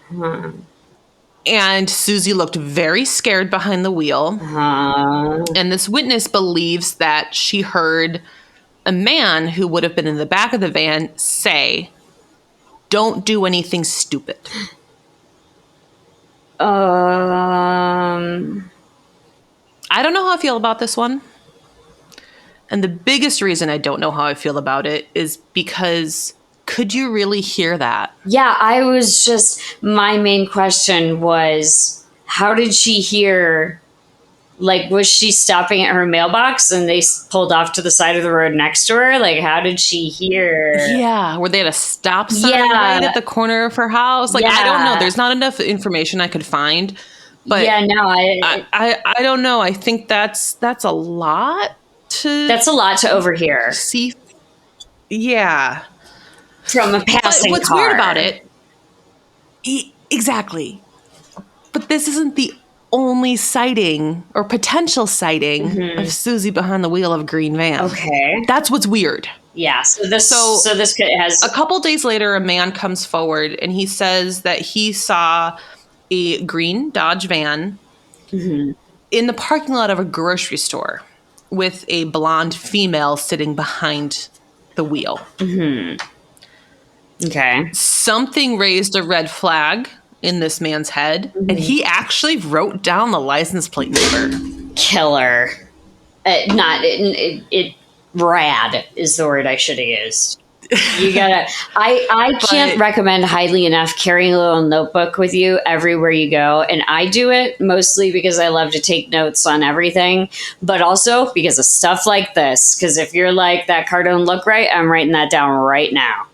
and Susie looked very scared behind the wheel. And this witness believes that she heard a man who would have been in the back of the van say, "Don't do anything stupid." I don't know how I feel about this one. And the biggest reason I don't know how I feel about it is because could you really hear that? Yeah, my main question was, how did she hear? Like, was she stopping at her mailbox and they pulled off to the side of the road next to her? Like, how did she hear? Yeah. Were they at a stop sign right at the corner of her house? Like, I don't know. There's not enough information I could find. But I don't know. I think that's a lot to That's a lot to overhear see. Yeah. from a But passing what's car. weird about it, exactly. But this isn't the only sighting or potential sighting of Susie behind the wheel of a green van. Okay. That's what's weird. Yeah. So this has A couple days later, a man comes forward and he says that he saw a green Dodge van in the parking lot of a grocery store with a blonde female sitting behind the wheel. okay. Something raised a red flag in this man's head, and he actually wrote down the license plate number. Killer. Rad is the word I should have used. You gotta. I can't recommend highly enough carrying a little notebook with you everywhere you go, and I do it mostly because I love to take notes on everything, but also because of stuff like this. Because if you're like, that car don't look right, I'm writing that down right now.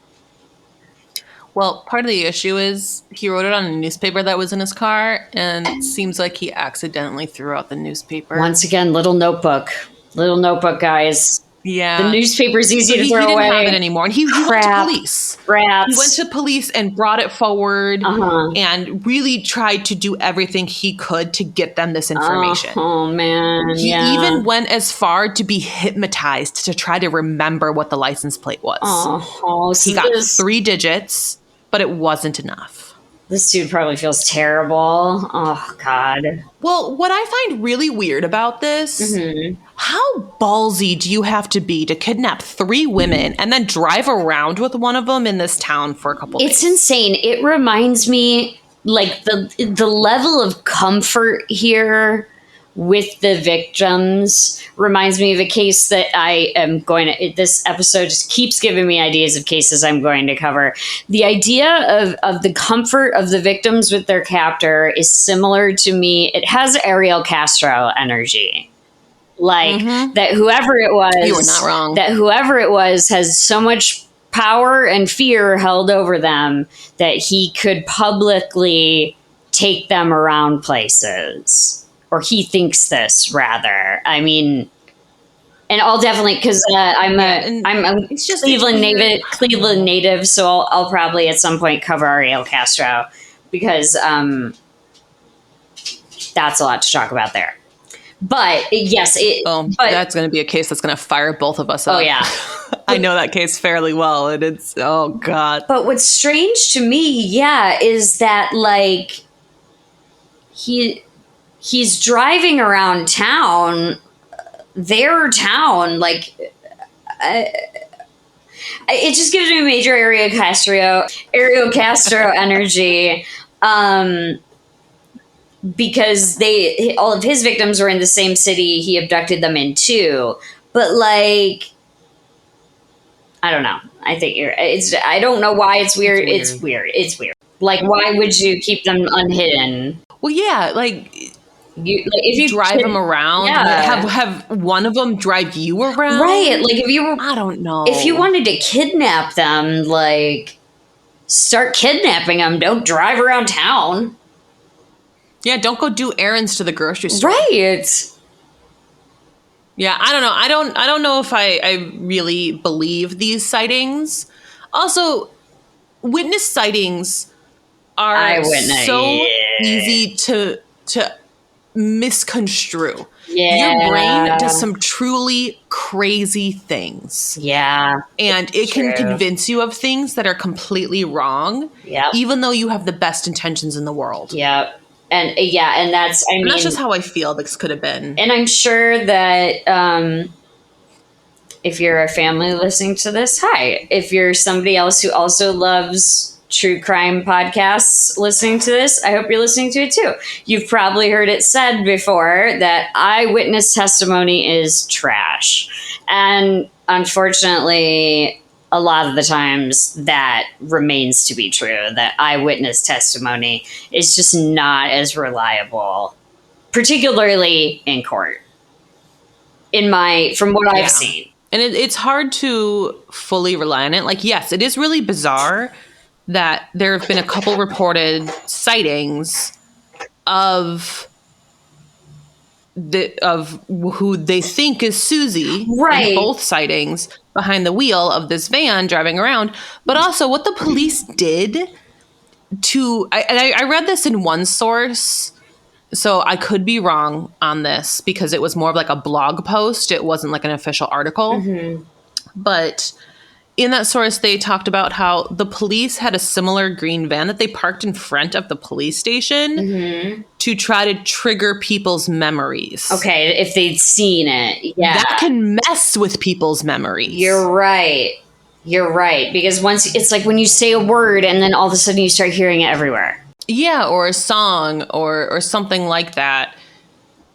Well, part of the issue is he wrote it on a newspaper that was in his car, and it seems like he accidentally threw out the newspaper. Once again, little notebook, guys. Yeah. The newspaper's easy to throw away. He didn't have it anymore. And he went to police. Rats. He went to police and brought it forward and really tried to do everything he could to get them this information. Oh, man. He even went as far to be hypnotized to try to remember what the license plate was. So he got 3 digits, but it wasn't enough. This dude probably feels terrible. Oh, God. Well, what I find really weird about this, how ballsy do you have to be to kidnap 3 women and then drive around with one of them in this town for a couple days? It's insane. It reminds me, like, the level of comfort here with the victims reminds me of a case that I am going to, this episode just keeps giving me ideas of cases I'm going to cover. The idea of the comfort of the victims with their captor is similar to me. It has Ariel Castro energy. Like that whoever it was, you were not wrong. That whoever it was has so much power and fear held over them that he could publicly take them around places. Or he thinks this, rather. I mean, and I'll definitely, because I'm a Cleveland native, so I'll probably at some point cover Ariel Castro because that's a lot to talk about there. But yes, that's going to be a case that's going to fire both of us up. Oh yeah, I know that case fairly well, and it's God. But what's strange to me, is that like he's driving around town, their town, like it just gives me major Ariel Castro energy, because all of his victims were in the same city he abducted them into. But like, I don't know. I think I don't know why it's weird. It's weird. Like, why would you keep them unhidden? Well, yeah, like. If you drive them around, have one of them drive you around, right? Like if you were, I don't know, if you wanted to kidnap them, like start kidnapping them. Don't drive around town. Yeah, don't go do errands to the grocery store. Right. Yeah, I don't know. I don't know if I really believe these sightings. Also, witness sightings are so easy to misconstrue. Your brain does some truly crazy things. Yeah. And it can convince you of things that are completely wrong. Yeah. Even though you have the best intentions in the world. Yeah. And and that's, I mean, that's just how I feel this could have been. And I'm sure that if you're a family listening to this, hi. If you're somebody else who also loves true crime podcasts listening to this, I hope you're listening to it too. You've probably heard it said before that eyewitness testimony is trash. And unfortunately, a lot of the times that remains to be true, that eyewitness testimony is just not as reliable, particularly in court. From what I've seen. And it's hard to fully rely on it. Like, yes, it is really bizarre that there have been a couple reported sightings of of who they think is Susie Right. in both sightings behind the wheel of this van driving around, but also what the police did I read this in one source, so I could be wrong on this because it was more of like a blog post. It wasn't like an official article. But in that source, they talked about how the police had a similar green van that they parked in front of the police station to try to trigger people's memories. Okay, if they'd seen it. Yeah. That can mess with people's memories. You're right. You're right. Because once it's like when you say a word and then all of a sudden you start hearing it everywhere. Yeah, or a song or something like that.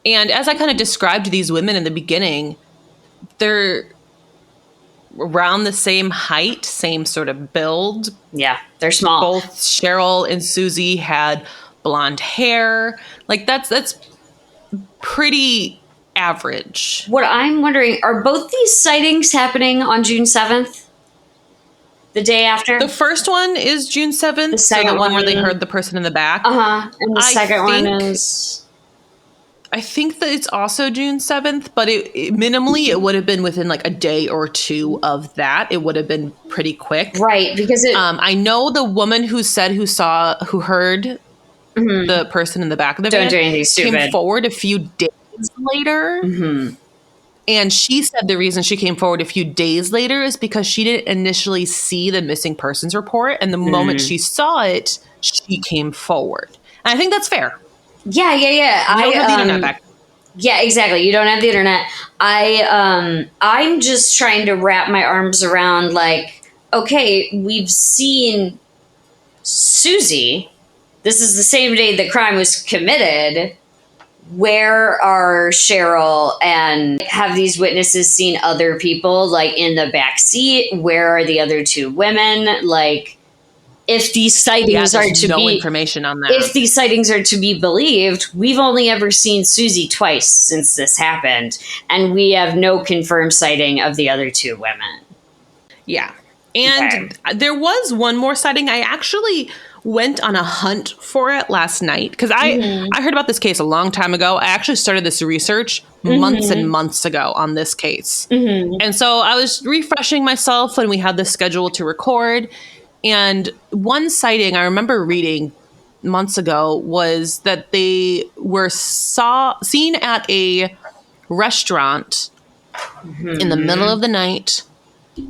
And as I kind of described these women in the beginning, they're around the same height, same sort of build. Yeah, they're small. Both Cheryl and Susie had blonde hair. Like that's pretty average. What I'm wondering, are both these sightings happening on June 7th? The day after? The first one is June 7th. The second so the one where they one- heard the person in the back. Uh-huh. And the I second one think- is... I think that it's also June 7th, but minimally it would have been within like a day or two of that. It would have been pretty quick. Right, because it... I know the woman who heard the person in the back of the Don't van do anything stupid. came forward a few days later. And she said the reason she came forward a few days later is because she didn't initially see the missing persons report. And the moment she saw it, she came forward. And I think that's fair. Yeah. I don't have the internet back. Yeah, exactly. You don't have the internet. I'm just trying to wrap my arms around, like, okay, we've seen Susie. This is the same day the crime was committed. Where are Cheryl and have these witnesses seen other people like in the back seat? Where are the other two women? Like, if these sightings are to no be information on that. if these sightings are to be believed, we've only ever seen Susie twice since this happened, and we have no confirmed sighting of the other two women. Yeah. And there was one more sighting. I actually went on a hunt for it last night because I heard about this case a long time ago. I actually started this research months and months ago on this case. And so I was refreshing myself when we had the schedule to record. And one sighting I remember reading months ago was that they were seen at a restaurant in the middle of the night,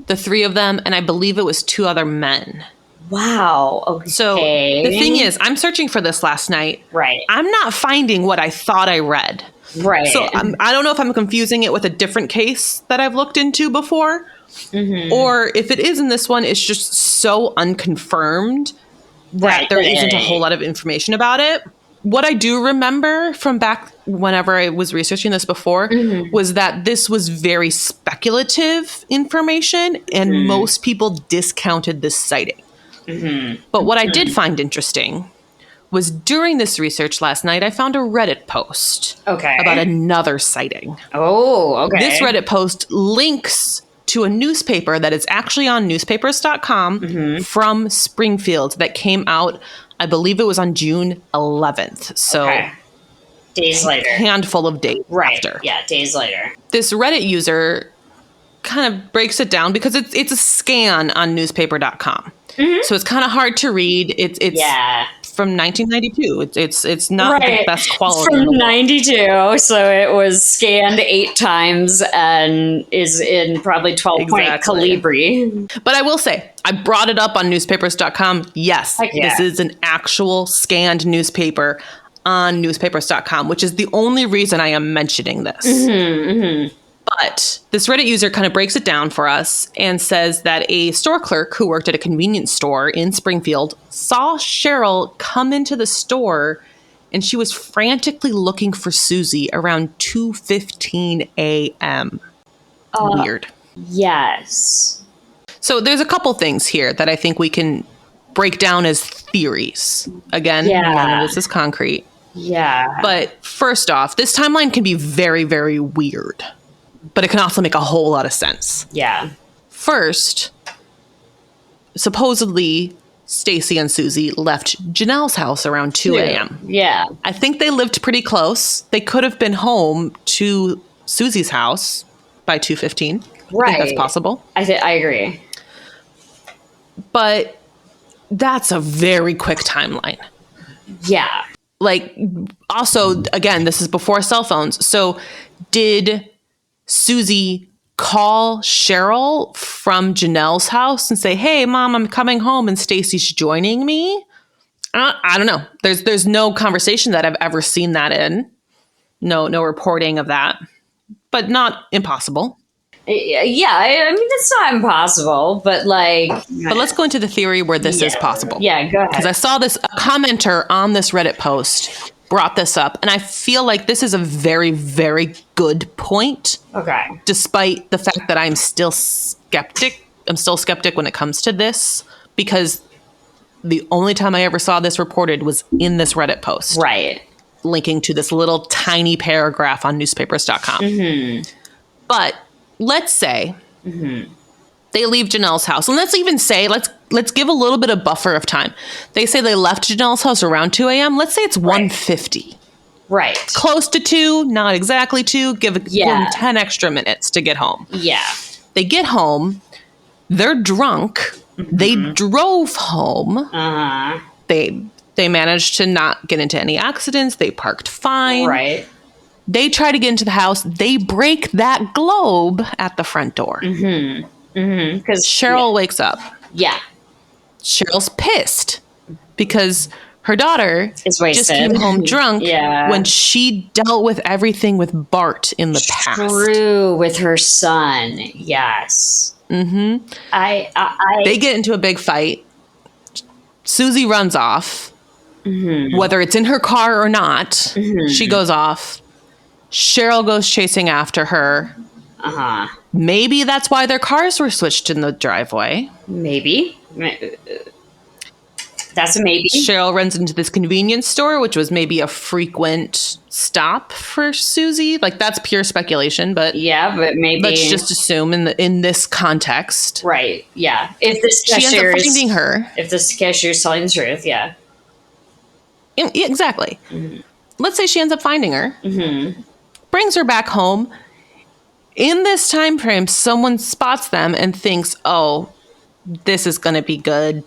the three of them, and I believe it was two other men. Wow. Okay. So the thing is, I'm searching for this last night. Right. I'm not finding what I thought I read. Right. So I don't know if I'm confusing it with a different case that I've looked into before. Or if it is in this one, it's just so unconfirmed that there isn't a whole lot of information about it. What I do remember from back whenever I was researching this before was that this was very speculative information and most people discounted this sighting. But what I did find interesting was during this research last night, I found a Reddit post about another sighting. Oh, okay. This Reddit post links to a newspaper that is actually on newspapers.com from Springfield that came out, I believe it was on June 11th. So days later. Handful of days after. Yeah, days later. This Reddit user kind of breaks it down because it's a scan on newspaper.com. So it's kind of hard to read. It's from 1992. It's not the best quality. It's from 92, so it was scanned 8 times and is in probably 12-point Calibri. But I will say, I brought it up on newspapers.com. Yes, this is an actual scanned newspaper on newspapers.com, which is the only reason I am mentioning this. But this Reddit user kind of breaks it down for us and says that a store clerk who worked at a convenience store in Springfield saw Cheryl come into the store and she was frantically looking for Susie around 2:15 a.m. Weird. Yes. So there's a couple things here that I think we can break down as theories. Again, none of this is concrete. Yeah. But first off, this timeline can be very, very weird. But it can also make a whole lot of sense. Yeah. First, supposedly, Stacy and Susie left Janelle's house around 2 a.m. Yeah. I think they lived pretty close. They could have been home to Susie's house by 2:15. Right. I think that's possible. I agree. But that's a very quick timeline. Yeah. Like, also, again, this is before cell phones. So did Susie call Cheryl from Janelle's house and say, "Hey, Mom, I'm coming home and Stacy's joining me"? I don't know. There's no conversation that I've ever seen that in. No reporting of that. But not impossible. Yeah, I mean, it's not impossible, but like... But let's go into the theory where this is possible. Yeah, go ahead. Because I saw this, a commenter on this Reddit post brought this up, and I feel like this is a very, very good point. Okay. Despite the fact that I'm still skeptic. I'm still skeptic when it comes to this, because the only time I ever saw this reported was in this Reddit post. Right. Linking to this little tiny paragraph on newspapers.com. Mm-hmm. But let's say they leave Janelle's house. And let's even say, let's give a little bit of buffer of time. They say they left Janelle's house around 2 a.m. Let's say it's 1:50. Right. Close to 2, not exactly 2. Give them 10 extra minutes to get home. Yeah. They get home. They're drunk. Mm-hmm. They drove home. Uh-huh. They managed to not get into any accidents. They parked fine. Right. They try to get into the house. They break that globe at the front door. Mm-hmm. Mm-hmm. Because Cheryl wakes up. Yeah. Cheryl's pissed because her daughter is wasted. Just came home drunk when she dealt with everything with Bart in the past. True, with her son. Yes. Mm-hmm. They get into a big fight. Susie runs off. Mm-hmm. Whether it's in her car or not, she goes off. Cheryl goes chasing after her. Uh-huh. Maybe that's why their cars were switched in the driveway. Maybe. That's a maybe. Cheryl runs into this convenience store, which was maybe a frequent stop for Susie. Like, that's pure speculation, but yeah, but maybe let's just assume in this context, right? Yeah, if this she ends up finding her, if this cashier's telling the truth, yeah, exactly. Mm-hmm. Let's say she ends up finding her, brings her back home. In this time frame, someone spots them and thinks, "Oh, this is going to be good."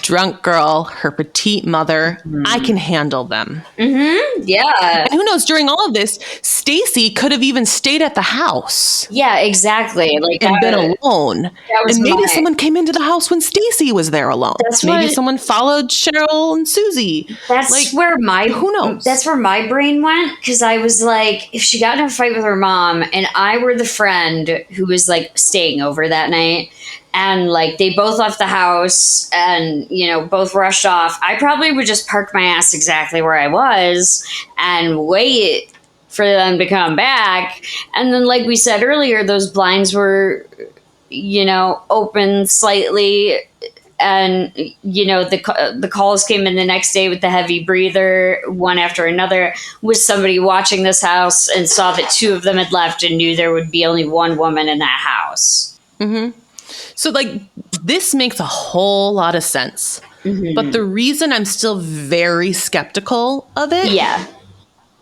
Drunk girl, her petite mother, I can handle them. Mm-hmm. Yeah. And who knows, during all of this, Stacy could have even stayed at the house. Yeah, exactly. Like, and been alone. And maybe someone came into the house when Stacy was there alone. Maybe someone followed Cheryl and Susie. That's like, where who knows? That's where my brain went, because I was like, if she got in a fight with her mom and I were the friend who was like staying over that night, and like they both left the house and, you know, both rushed off, I probably would just park my ass exactly where I was and wait for them to come back. And then, like we said earlier, those blinds were, you know, open slightly. And, you know, the calls came in the next day with the heavy breather, one after another. Was somebody watching this house and saw that two of them had left and knew there would be only one woman in that house? Mm-hmm. So, like, this makes a whole lot of sense. Mm-hmm. But the reason I'm still very skeptical of it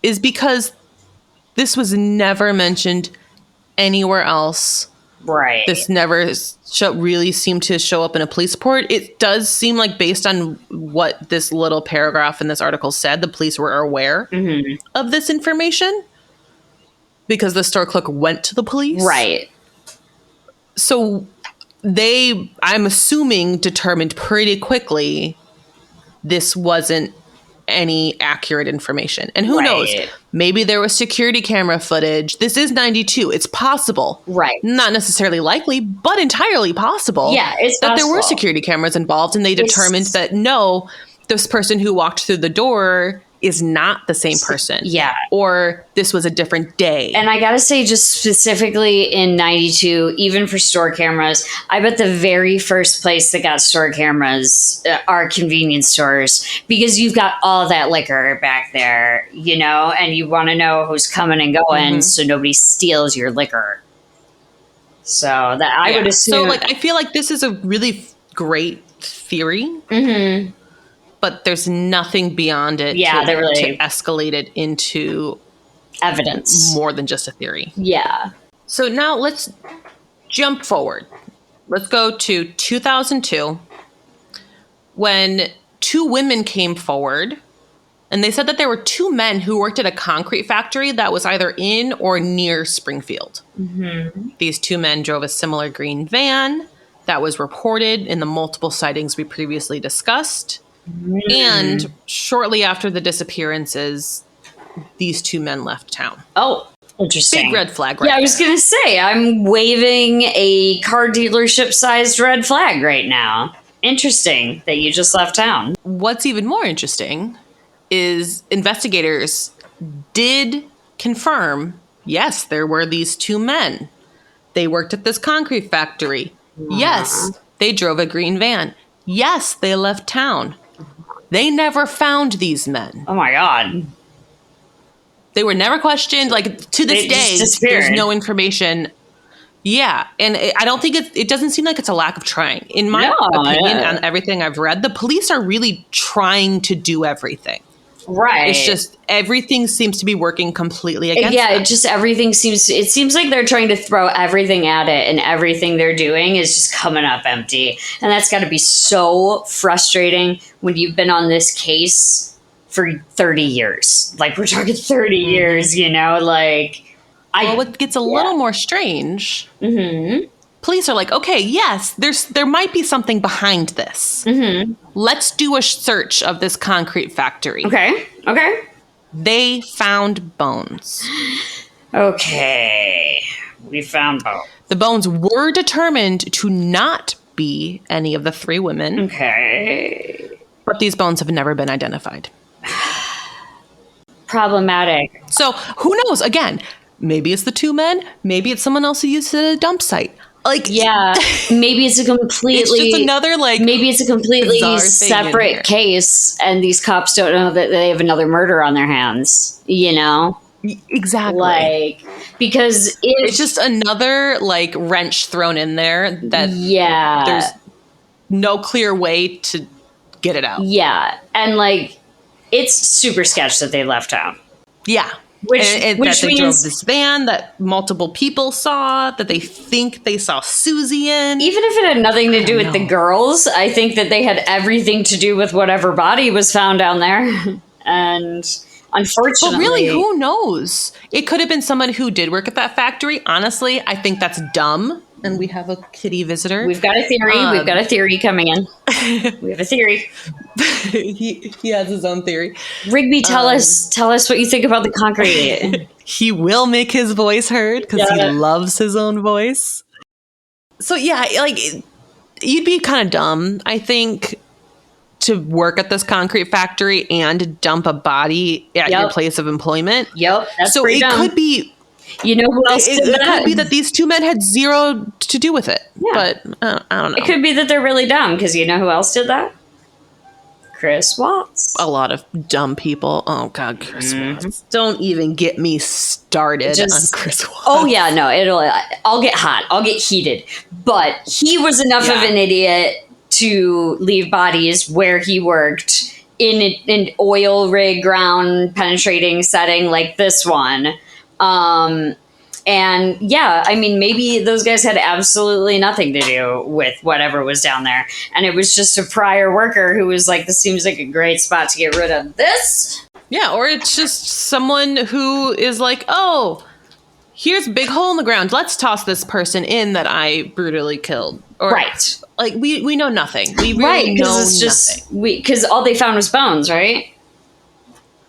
is because this was never mentioned anywhere else. Right. This never really seemed to show up in a police report. It does seem like, based on what this little paragraph in this article said, the police were aware of this information because the store clerk went to the police. Right. So they, I'm assuming, determined pretty quickly this wasn't any accurate information. And who knows? Maybe there was security camera footage. This is 92. It's possible. Right. Not necessarily likely, but entirely possible. Yeah, it's that possible. There were security cameras involved, and they determined that no, this person who walked through the door is not the same person. Yeah. Or this was a different day. And I gotta say, just specifically in 92, even for store cameras, I bet the very first place that got store cameras are convenience stores, because you've got all that liquor back there, you know, and you want to know who's coming and going so nobody steals your liquor. So that I would assume. So, like, I feel like this is a really great theory, Mm-hmm. but there's nothing beyond it Yeah, to really escalate it into evidence. more than just a theory. Yeah. So now let's jump forward. Let's go to 2002 when two women came forward, and they said that there were two men who worked at a concrete factory that was either in or near Springfield. Mm-hmm. These two men drove a similar green van that was reported in the multiple sightings we previously discussed. And shortly after the disappearances, these two men left town. Oh, interesting. Big red flag, right? Yeah, I was going to say, I'm waving a car dealership-sized red flag right now. Interesting that you just left town. What's even more interesting is investigators did confirm, yes, there were these two men. They worked at this concrete factory. Yes, they drove a green van. Yes, they left town. They never found these men. Oh my God. They were never questioned. Like, to this They just day, disappeared. there's no information. Yeah, and I don't think it doesn't seem like it's a lack of trying. In my opinion, on everything I've read, the police are really trying to do everything. Right. It's just everything seems to be working completely against them. It just everything seems like they're trying to throw everything at it, and everything they're doing is just coming up empty. And that's got to be so frustrating when you've been on this case for 30 years. Like, we're talking 30 years, you know, like Well, what gets a little more strange, Mm-hmm. police are like, okay, yes, there might be something behind this. Mm-hmm. Let's do a search of this concrete factory. Okay. They found bones. Okay. We found both. The bones were determined to not be any of the three women, Okay. but these bones have never been identified. Problematic. So who knows? Again, maybe it's the two men. Maybe it's someone else who used it at a dump site. Like, Yeah. Maybe it's a completely. it's just another Maybe it's a completely bizarre thing in here. separate case, and these cops don't know that they have another murder on their hands. You know, exactly. like, because It's just another like wrench thrown in there that there's no clear way to get it out. Yeah, and like, it's super sketch that they left town. Yeah. Which that they means drove this van that multiple people saw, that they think they saw Susie in. even if it had nothing to do with the girls, I think that they had everything to do with whatever body was found down there. And unfortunately, But really, who knows? It could have been someone who did work at that factory. Honestly, I think that's dumb. And we have a kitty visitor. we've got a theory. We've got a theory coming in. We have a theory. he has his own theory. Rigby, tell us what you think about the concrete. He will make his voice heard because he loves his own voice. So yeah, like, you'd be kind of dumb, I think, to work at this concrete factory and dump a body at your place of employment. Yep, that's so pretty it dumb. could be. You know who else did that? It could be that these two men had zero to do with it. Yeah. But I don't know. It could be that they're really dumb, because you know who else did that? Chris Watts. A lot of dumb people. Oh God, Chris Watts. Don't even get me started on Chris Watts. Oh yeah, no, I'll get hot. I'll get heated. But he was enough of an idiot to leave bodies where he worked in an oil rig ground penetrating setting like this one. And yeah, I mean, maybe those guys had absolutely nothing to do with whatever was down there. And it was just a prior worker who was like, this seems like a great spot to get rid of this. Yeah, or it's just someone who is like, oh, here's a big hole in the ground. Let's toss this person in that I brutally killed. Or, Right. Like, we know nothing. We really know nothing. Because all they found was bones, right?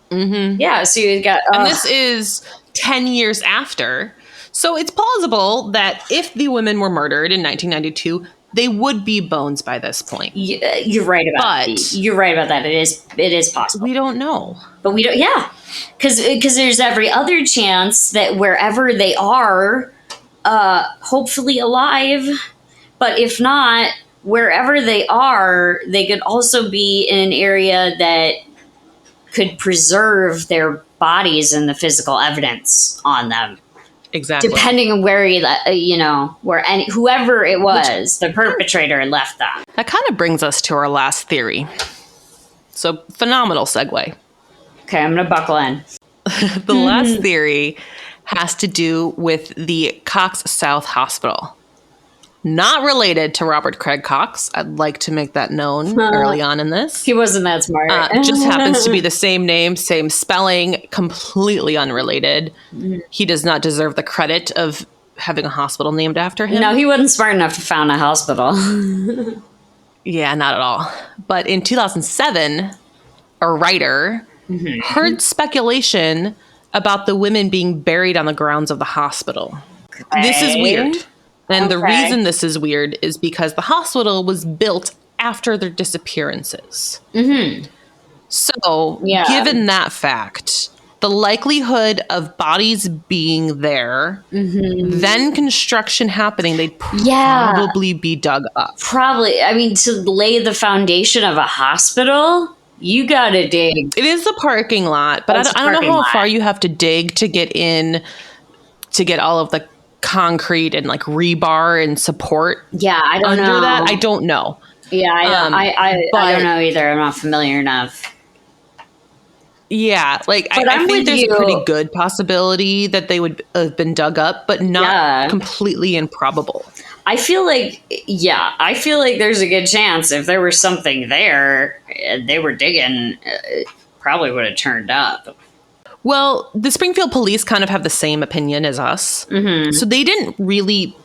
Mm-hmm. Yeah, so you got... And this is 10 years after. So it's plausible that if the women were murdered in 1992, they would be bones by this point. You're right about that. You're right about that. It is possible. We don't know. But we don't, yeah. Because there's every other chance that wherever they are, hopefully alive, but if not, wherever they are, they could also be in an area that could preserve their bodies and the physical evidence on them. Exactly. depending on where whoever it was, the perpetrator left them. That kind of brings us to our last theory. So, phenomenal segue. Okay, I'm going to buckle in. The last theory has to do with the Cox South Hospital. Not related to Robert Craig Cox. I'd like to make that known early on in this. He wasn't that smart. Just happens to be the same name, same spelling, completely unrelated. He does not deserve the credit of having a hospital named after him. No, he wasn't smart enough to found a hospital. Yeah, not at all. But in 2007, a writer heard speculation about the women being buried on the grounds of the hospital. This is weird. And the reason this is weird is because the hospital was built after their disappearances. So, given that fact, the likelihood of bodies being there, then construction happening, they'd probably be dug up. Probably. I mean, to lay the foundation of a hospital, you gotta dig. It is the parking lot, but I don't know how far you have to dig to get in, to get all of the concrete and like rebar and support. Yeah, I don't know. That. I don't know. Yeah, I don't know either. I'm not familiar enough. Yeah, like I think there's a pretty good possibility that they would have been dug up, but not completely improbable. I feel like there's a good chance if there was something there, they were digging, it probably would have turned up. Well, the Springfield Police kind of have the same opinion as us. So they didn't really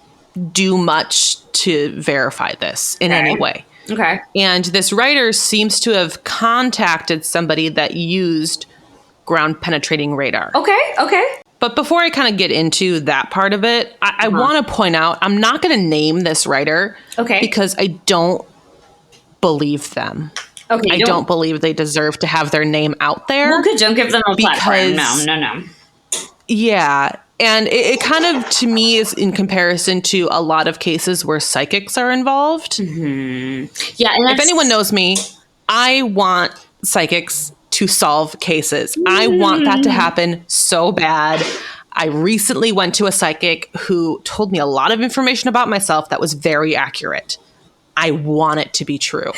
do much to verify this in any way. Okay. And this writer seems to have contacted somebody that used ground penetrating radar. Okay. But before I kind of get into that part of it, I want to point out, I'm not going to name this writer. Okay. Because I don't believe them. Okay. I don't believe they deserve to have their name out there. Well, good. Don't give them a platform. No. Yeah. And it kind of, to me, is in comparison to a lot of cases where psychics are involved. Yeah. And if anyone knows me, I want psychics to solve cases. I want that to happen so bad. I recently went to a psychic who told me a lot of information about myself that was very accurate. I want it to be true.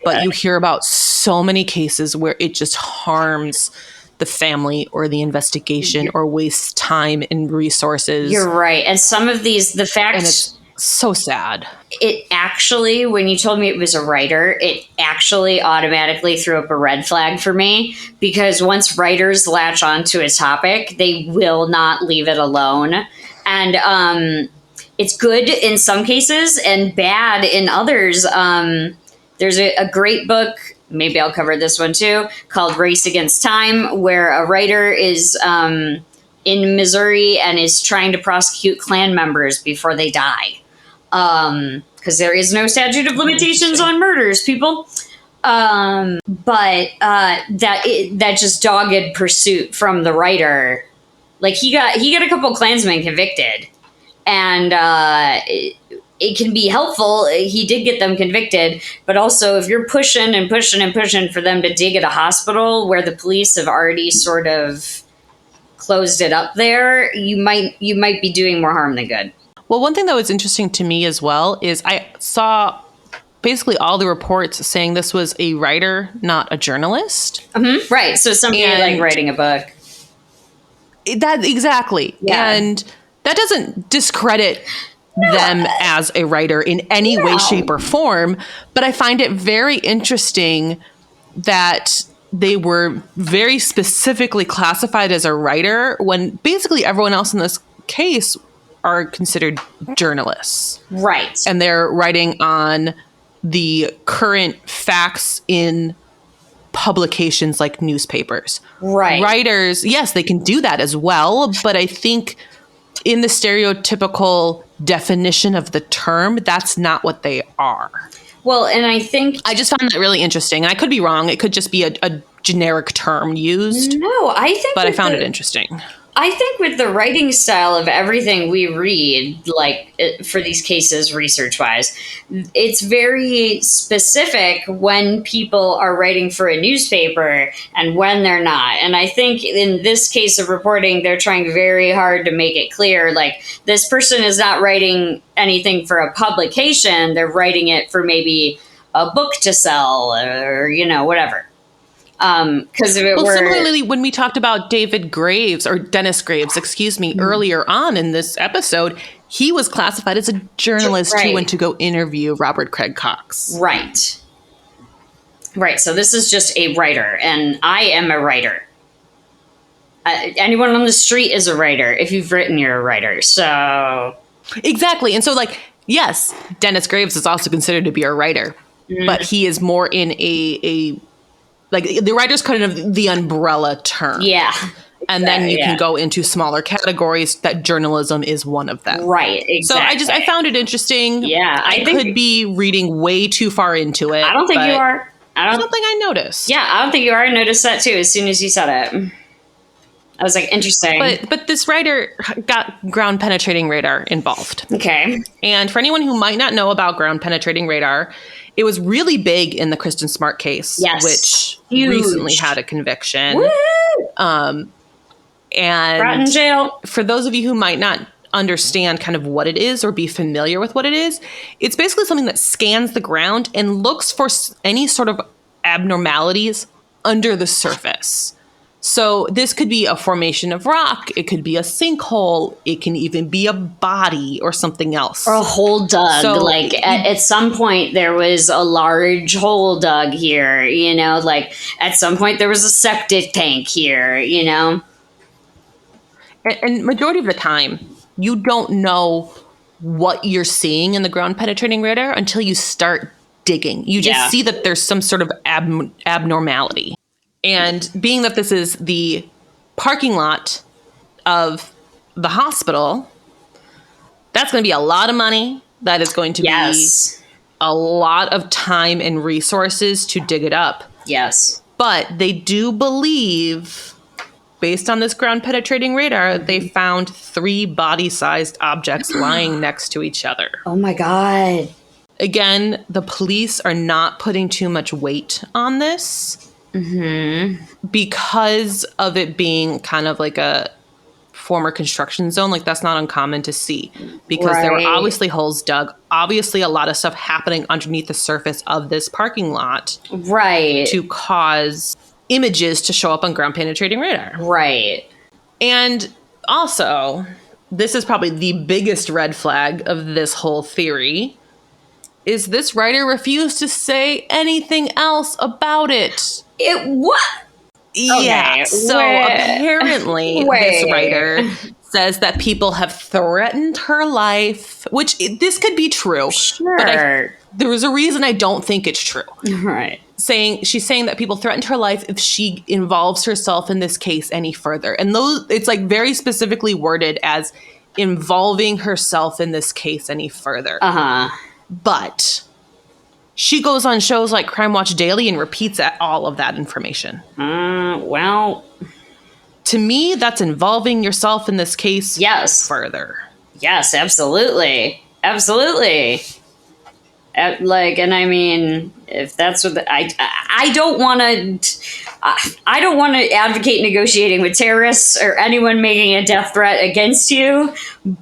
But you hear about so many cases where it just harms the family or the investigation or wastes time and resources. You're right. And some of these, the facts... And it's so sad. It actually, when you told me it was a writer, it actually automatically threw up a red flag for me, because once writers latch onto a topic, they will not leave it alone. And it's good in some cases and bad in others. There's a great book, maybe I'll cover this one too, called Race Against Time, where a writer is in Missouri and is trying to prosecute Klan members before they die. Because there is no statute of limitations on murders, people. But that just dogged pursuit from the writer, like he got a couple Klansmen convicted, and it can be helpful. He did get them convicted, but also if you're pushing and pushing and pushing for them to dig at a hospital where the police have already sort of closed it up there, you might be doing more harm than good. Well, one thing that was interesting to me as well is I saw basically all the reports saying this was a writer, not a journalist. Mm-hmm. Right. So somebody like writing a book. That exactly. Yeah. And that doesn't discredit them as a writer in any way, shape, or form. But I find it very interesting that they were very specifically classified as a writer when basically everyone else in this case are considered journalists. Right. And they're writing on the current facts in publications like newspapers. Right. Writers, yes, they can do that as well, but I think in the stereotypical definition of the term, that's not what they are. Well, and I think... I just found that really interesting. And I could be wrong. It could just be a generic term used. No, I think... But I found it interesting. I think with the writing style of everything we read, like for these cases, research wise, it's very specific when people are writing for a newspaper and when they're not. And I think in this case of reporting, they're trying very hard to make it clear, like, this person is not writing anything for a publication. They're writing it for maybe a book to sell or, whatever. Because if it were similarly, when we talked about David Graves or Dennis Graves, excuse me, earlier on in this episode, he was classified as a journalist who went to go interview Robert Craig Cox. Right. So this is just a writer, and I am a writer. Anyone on the street is a writer. If you've written, you're a writer. So exactly, and so yes, Dennis Graves is also considered to be a writer, but he is more in a the writer's kind of the umbrella term. Yeah. And then you can go into smaller categories that journalism is one of them. Right, exactly. So I found it interesting. Yeah. I could be reading way too far into it. I don't think you are. Something I noticed. Yeah, I don't think you are. I noticed that too as soon as you said it. I was like, interesting. But this writer got ground penetrating radar involved. Okay. And for anyone who might not know about ground penetrating radar, it was really big in the Kristen Smart case, which recently had a conviction. Woo! And Brought in jail. For those of you who might not understand kind of what it is or be familiar with what it is, it's basically something that scans the ground and looks for any sort of abnormalities under the surface. So this could be a formation of rock. It could be a sinkhole. It can even be a body or something else. Or a hole dug. So, at some point, there was a large hole dug here, at some point, there was a septic tank here, And majority of the time, you don't know what you're seeing in the ground penetrating radar until you start digging. You just see that there's some sort of abnormality. And being that this is the parking lot of the hospital, that's going to be a lot of money. That is going to be a lot of time and resources to dig it up. Yes. But they do believe, based on this ground penetrating radar, they found 3 body-sized objects lying next to each other. Oh my God. Again, the police are not putting too much weight on this. Because of it being kind of like a former construction zone, that's not uncommon to see. Because there were obviously holes dug, obviously a lot of stuff happening underneath the surface of this parking lot. Right. To cause images to show up on ground penetrating radar. Right. And also, this is probably the biggest red flag of this whole theory, is this writer refused to say anything else about it. What? Yeah. Okay. So apparently this writer says that people have threatened her life, which this could be true. Sure. But there was a reason I don't think it's true. Right. She's saying that people threatened her life if she involves herself in this case any further. And it's very specifically worded as involving herself in this case any further. But she goes on shows like Crime Watch Daily and repeats all of that information. Well, to me, that's involving yourself in this case further. Yes, absolutely. Absolutely. And I mean, if that's what I don't want to advocate negotiating with terrorists or anyone making a death threat against you,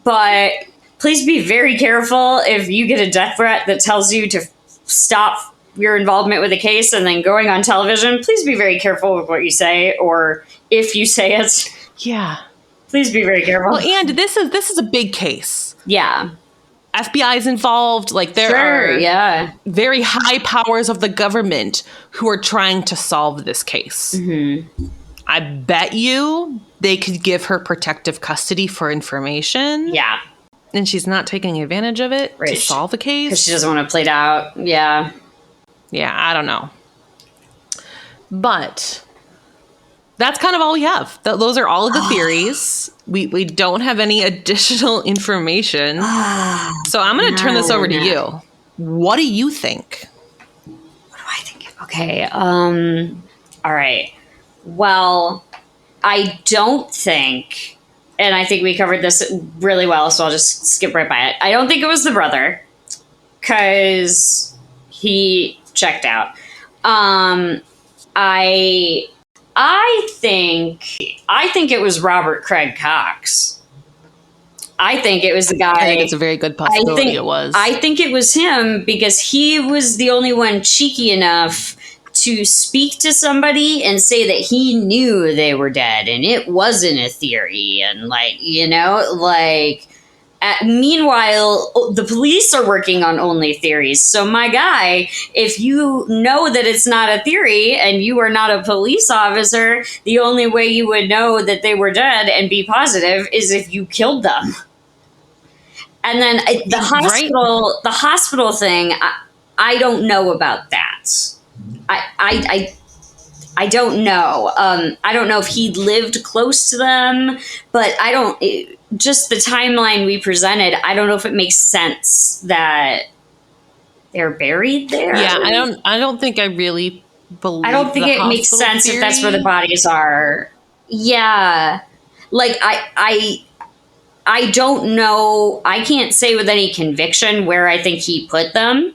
but please be very careful if you get a death threat that tells you to stop your involvement with a case and then going on television. Please be very careful with what you say, or if you say it. Yeah. Please be very careful. Well, and this is a big case. Yeah. FBI is involved. There are very high powers of the government who are trying to solve this case. I bet you they could give her protective custody for information. Yeah. And she's not taking advantage of it to solve the case. Because she doesn't want to play it out. Yeah. Yeah, I don't know. But that's kind of all we have. Those are all of the theories. We don't have any additional information. So I'm going to turn this over to you. What do you think? What do I think? Okay. All right. Well, I don't think and I think we covered this really well, so I'll just skip right by it. I don't think it was the brother, because he checked out. I think it was Robert Craig Cox. I think it was the guy. I think it's a very good possibility it was. I think it was him, because he was the only one cheeky enough to speak to somebody and say that he knew they were dead and it wasn't a theory. And meanwhile, the police are working on only theories. So my guy, if you know that it's not a theory and you are not a police officer, the only way you would know that they were dead and be positive is if you killed them. And then the hospital thing, I don't know about that. I don't know. I don't know if he lived close to them, but just the timeline we presented, I don't know if it makes sense that they're buried there. Yeah, I don't think I really believe. I don't think it makes sense if that's where the bodies are. Yeah. Like I don't know. I can't say with any conviction where I think he put them.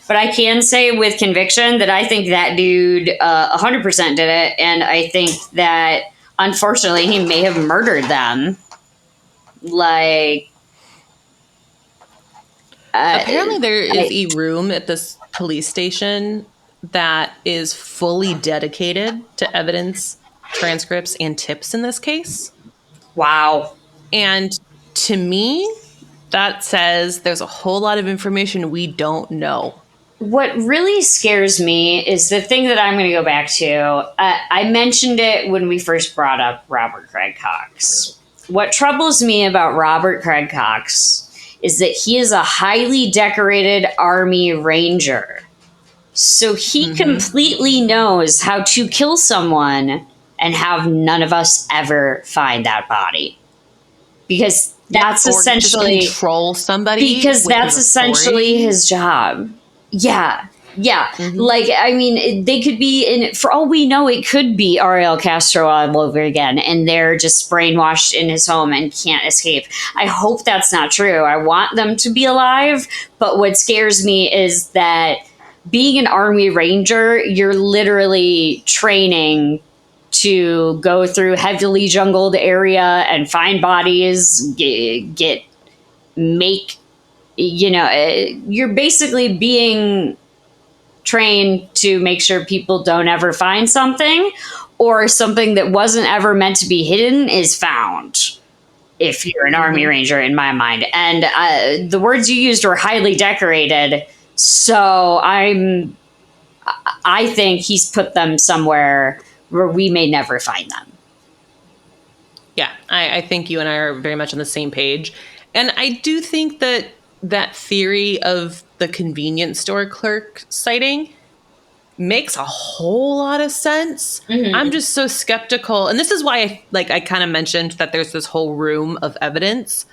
But I can say with conviction that I think that dude 100% did it. And I think that, unfortunately, he may have murdered them. Apparently there is a room at this police station that is fully dedicated to evidence, transcripts, and tips in this case. Wow. And to me, that says there's a whole lot of information we don't know. What really scares me is the thing that I'm going to go back to. I mentioned it when we first brought up Robert Craig Cox. What troubles me about Robert Craig Cox is that he is a highly decorated Army Ranger. So he completely knows how to kill someone and have none of us ever find that body. Because that's essentially control somebody. Because that's essentially his job. Yeah. Like, I mean, they could be for all we know, it could be Ariel Castro all over again, and they're just brainwashed in his home and can't escape. I hope that's not true. I want them to be alive, but what scares me is that being an Army Ranger, you're literally training to go through heavily jungled area and find bodies, you're basically being trained to make sure people don't ever find something, or something that wasn't ever meant to be hidden is found, if you're an Army Ranger, in my mind. And the words you used were highly decorated. So I think he's put them somewhere where we may never find them. Yeah, I think you and I are very much on the same page. And I do think that theory of the convenience store clerk sighting makes a whole lot of sense. I'm just so skeptical. And this is why I kind of mentioned that there's this whole room of evidence.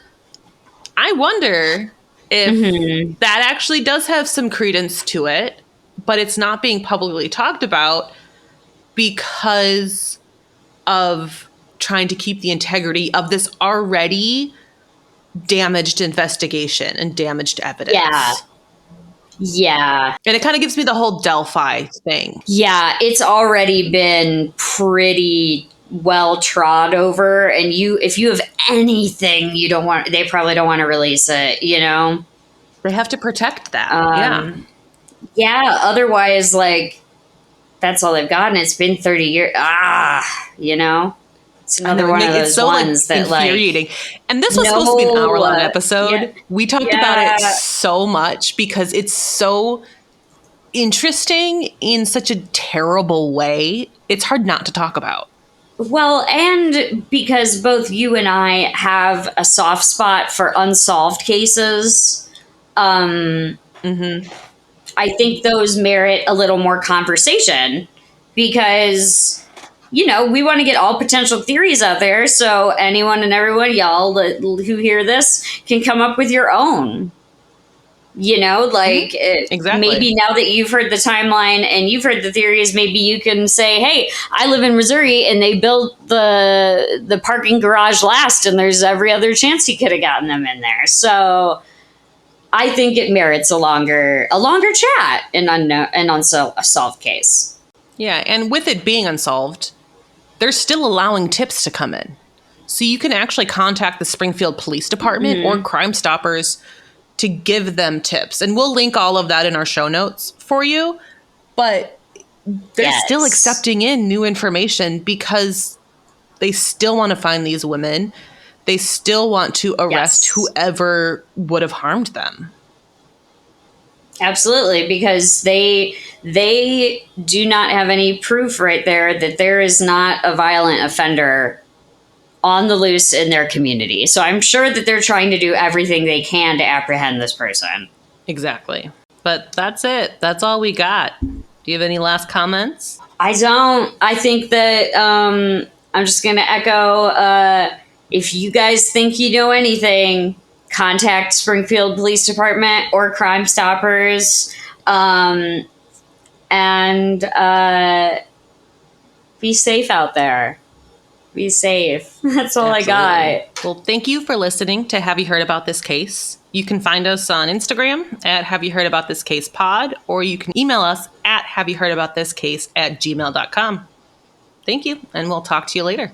I wonder if that actually does have some credence to it, but it's not being publicly talked about because of trying to keep the integrity of this already damaged investigation and damaged evidence. Yeah. And it kind of gives me the whole Delphi thing. Yeah, it's already been pretty well trod over, and if you have anything they probably don't want to release it, They have to protect that. Yeah, otherwise, that's all they've got, and it's been 30 years. It's another one of those ones that infuriating. And this was supposed to be an hour-long episode. Yeah. We talked about it so much because it's so interesting in such a terrible way. It's hard not to talk about. Well, and because both you and I have a soft spot for unsolved cases, I think those merit a little more conversation, because we want to get all potential theories out there, so anyone and everyone, y'all who hear this, can come up with your own. Exactly. Maybe now that you've heard the timeline and you've heard the theories, maybe you can say, hey, I live in Missouri and they built the parking garage last, and there's every other chance he could have gotten them in there. So I think it merits a longer chat in an unsolved case. Yeah, and with it being unsolved, they're still allowing tips to come in. So you can actually contact the Springfield Police Department or Crimestoppers to give them tips. And we'll link all of that in our show notes for you. But they're still accepting in new information because they still want to find these women. They still want to arrest whoever would have harmed them. Absolutely, because they do not have any proof right there that there is not a violent offender on the loose in their community. So I'm sure that they're trying to do everything they can to apprehend this person. Exactly. But that's it. That's all we got. Do you have any last comments? I don't. I think that I'm just going to echo, if you guys think you know anything, contact Springfield Police Department or Crimestoppers, and be safe out there. Be safe. That's all Absolutely. I got. Well, thank you for listening to Have You Heard About This Case? You can find us on Instagram at Have You Heard About This Case Pod, or you can email us at haveyouheardaboutThisCase@gmail.com. Thank you, and we'll talk to you later.